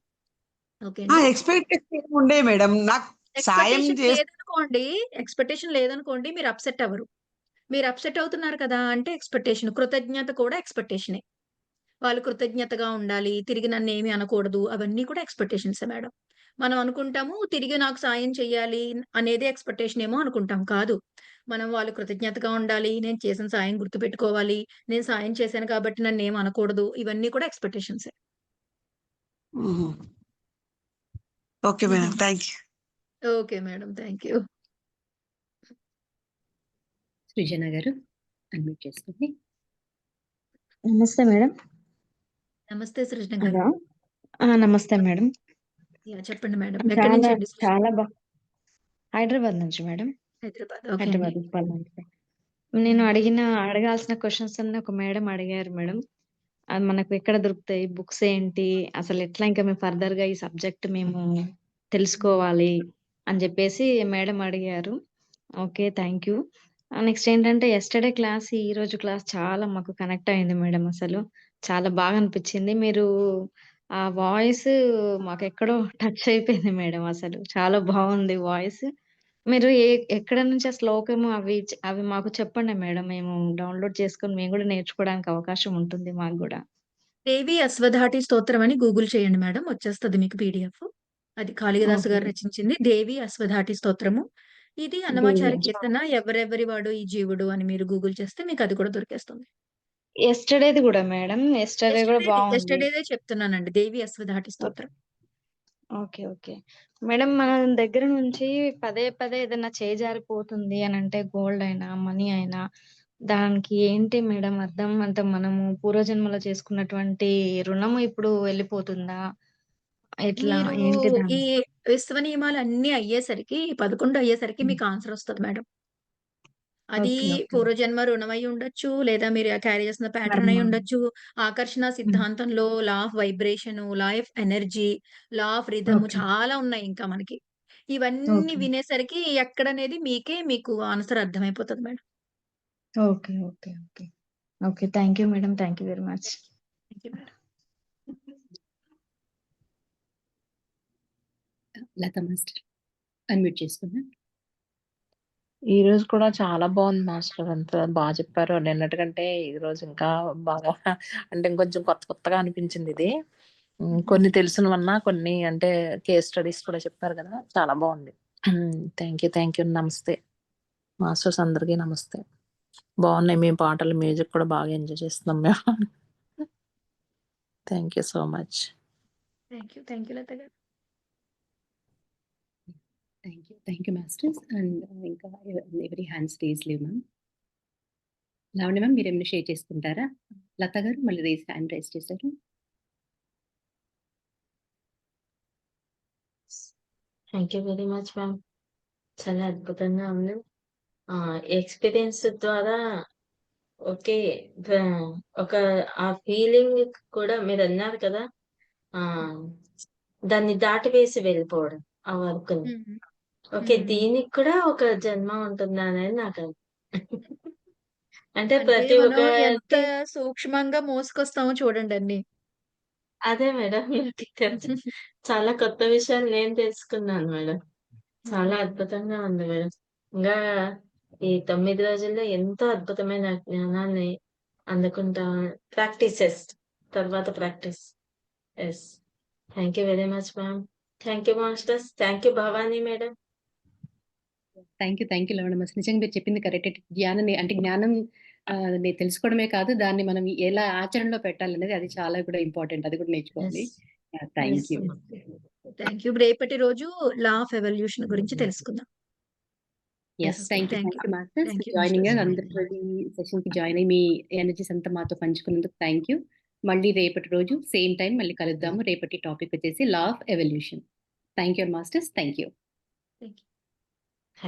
ఓకే అండి. ఎక్స్పెక్టేషన్ ఉండే మేడం నాకు. సాయం ఎక్స్‌పెక్టేషన్ చేసి లేదనుకోండి ఎక్స్‌పెక్టేషన్ లేదనుకోండి మీరు అప్‌సెట్ అవ్వరు. మీరు అప్‌సెట్ అవుతున్నారు కదా! అంటే ఎక్స్‌పెక్టేషన్. కృతజ్ఞత కూడా ఎక్స్‌పెక్టేషనే. వాళ్ళు కృతజ్ఞతగా ఉండాలి. తిరిగి నన్నేమి అనకూడదు. అవన్నీ కూడా ఎక్స్‌పెక్టేషన్సే మేడం. మనం అనుకుంటాము తిరిగి నాకు సాయం చేయాలి అనేది ఎక్స్‌పెక్టేషన్ ఏమో అనుకుంటాం. కాదు. మనం వాళ్ళు కృతజ్ఞతగా ఉండాలి. నేను చేసిన సాయం గుర్తుపెట్టుకోవాలి. నేను సాయం చేశాను కాబట్టి నన్నేమి అనకూడదు. ఇవన్నీ కూడా ఎక్స్‌పెక్టేషన్సే. ఉహు. Okay madam, thank you. Okay madam. Thank you. Srujana గారు అన్మ్యూట్ చేసుకోండి. నమస్తే మేడం. నమస్తే సృజన గారు. హలో. నమస్తే మేడం. చెప్పండి మేడం. ఎక్కడి చాలా నుంచండి సృజన? చాలా హైదరాబాద్ నుంచి మేడం. హైదరాబాద్. ఓకే అండి. హైదరాబాద్ ఉప్పల్ నుంచి. నేను హ్మ్. అడగాల్సిన క్వెషన్స్ అన్నీ ఒక మేడం అడిగారు మేడం. అది మనకు ఎక్కడ దొరుకుతాయి? బుక్స్ ఏంటి? అసలు ఎట్లా ఇంకా మేము ఫర్దర్‌గా ఈ సబ్జెక్ట్ మేము తెలుసుకోవాలి అని జెప్పేసి మేడం అడిగారు. ఓకే. Thank you. నెక్స్ట్ ఏంటంటే యెస్టర్‌డే క్లాస్, ఈరోజు క్లాస్ చాలా మాకు కనెక్ట్ అయింది మేడం అసలు. చాలా బాగా అనిపిచ్చింది. మీరు ఆ వాయిస్ మాకెక్కడో టచ్ అయిపోయింది మేడం అసలు. చాలా బావుంది వాయిస్. మీరు ఎక్కడ నుంచి ఆ శ్లోకము అవి మాకు చెప్పండి మేడం. మేము డౌన్‌లోడ్ చేసుకొని మేము గూడా నేర్చుకోవడానికి అవకాశం ఉంటుంది మాకు గూడా. దేవి అశ్వధాటి స్తోత్రం అని గూగుల్ చేయండి మేడం. వచ్చేస్తది మీకు పీడీఎఫ్. అది కాళిదాసు ఓకే. గారు రచించింది. దేవి అశ్వధాటి స్తోత్రము. ఇది అన్నమాచార్య దేవి కీర్తన ఎవరెవరి వాడు ఈ జీవుడు అని మీరు గూగుల్ చేస్తే మీకు అది కూడా దొరికేస్తుంది. యెస్టర్‌డేది గూడా మేడం. యెస్టర్‌డే గూడా బావుంది. యెస్టర్‌డేదే చెప్తున్నానండి. దేవి అశ్వధాటి ఓకే. స్తోత్రం. ఓకే. ఓకే. మేడం మన దగ్గర నుంచి పదే పదే ఏదన్నా చేజారిపోతుంది అనంటే గోల్డ్ అయినా, మనీ అయినా దానికి ఏంటి మేడం అర్థం? అంటే మనము పూర్వజన్మలో చేసుకున్నటువంటి రుణము ఇప్పుడు వెళ్ళిపోతుందా? ఎట్లా? మీరు ఏంటి ఈ దాని విశ్వ నియమాలన్నీ అయ్యేసరికి 11 అయ్యేసరికి హ్మ్. మీకు ఆన్సర్ వస్తది మేడం. అది ఓకే. ఓకే. పూర్వజన్మ రుణమై ఉండొచ్చు. లేదా మీరు క్యారీ చేస్తున్న ప్యాటర్న్ కర్మ. అయి ఉండొచ్చు. ఆకర్షణ హ్మ్. సిద్ధాంతంలో law of vibration, law of energy, law of rhythm okay. చాలా ఉన్నాయి ఇంకా మనకి. ఇవన్నీ ఓకే. వినేసరికి ఎక్కడనేది మీకు ఆన్సర్ అర్థమైపోతది madam. Okay. Okay. Okay. Okay. Thank you madam. Thank you very much. Thank you madam. Latha master unmute చేసుకున్నా. ఈరోజు కూడా చాలా బాగుంది మాస్టర్. అంతా చెప్పారు. నిన్నటి కంటే ఈరోజు ఇంకా బాగా అంటే ఇంకొంచెం కొత్తగా అనిపించింది ఇది. కొన్ని తెలిసినవన్నా కొన్ని అంటే కేస్ స్టడీస్ కూడా చెప్పారు కదా! చాలా బాగుంది. Thank you. నమస్తే. మాస్టర్స్ అందరికీ నమస్తే. బాగున్నాయి మీ పాటలు, మ్యూజిక్ కూడా బాగా ఎంజాయ్ చేస్తున్నాం మేము. Thank you so much. Thank you Latha గారు. Thank you masters. అండ్ ఇంకా ఎవరి హ్యాండ్స్ రేజ్ లేవు మ్యామ్. లావణ్య మ్యామ్ మీరేమైనా షేర్ చేసుకుంటారా? లత గారు మళ్ళీ హ్యాండ్ రైజ్ చేశారు. Thank you very much ma'am. చాలా అద్భుతంగా ఉంది. ఎక్స్‌పీరియన్స్ ద్వారా ఓకే. ద ఒక ఆ ఫీలింగ్ కూడా మీరన్నారు కదా! దాన్ని దాటివేసి వెళ్ళిపోవడం ఆ వర్క్‌ని. హ్మ్. ఓకే. హ్మ్. దీనికి కూడా ఒక జన్మ ఉంటుందా అనేది నాకు అంటే అంటే ప్రతి మనం ఎంత ఒక్కటి సూక్ష్మంగా మోసుకొస్తామో చూడండి అన్ని. అదే మేడం. నాకిక్కడ చాలా కొత్త విషయాలు నేను తెలుసుకున్నాను మేడం. చాలా అద్భుతంగా ఉంది మేడం. ఇంగా ఈ 9 రోజుల్లో ఎంతో అద్భుతమైన జ్ఞానాన్ని అందుకుంటా ప్రాక్టీసెస్ తర్వాత practice. Yes. Thank you very much ma'am. Thank you masters. Thank you Bhavani madam. Thank you Lavanya master. నిజంగా మీరు చెప్పింది కరెక్టే. జ్ఞానం తెలుసుకోవడమే కాదు, దాన్ని మనం ఎలా ఆచరణలో పెట్టాలనేది అది చాలా కూడా ఇంపార్టెంట్. అది కూడా నేర్చుకోవాలి. Yes. Thank yes you. Ma'am. Thank you. రేపటి రోజు లా ఆఫ్ ఎవల్యూషన్ గురించి తెలుసుకుందాం. Yes. Yes thank ma'am. You masters thank for you joining masters. us. అందరూ ఈ సెషన్‌కి జాయిన్ అయ్యి మీ ఎనర్జీస్ అంతా మాతో పంచుకున్నందుకు థ్యాంక్ యూ. మళ్ళీ రేపటి రోజు సేమ్ టైం మళ్ళీ కలుద్దాము. రేపటి టాపిక్ వచ్చేసి law of evolution. Thank you masters. Thank you. Thank you.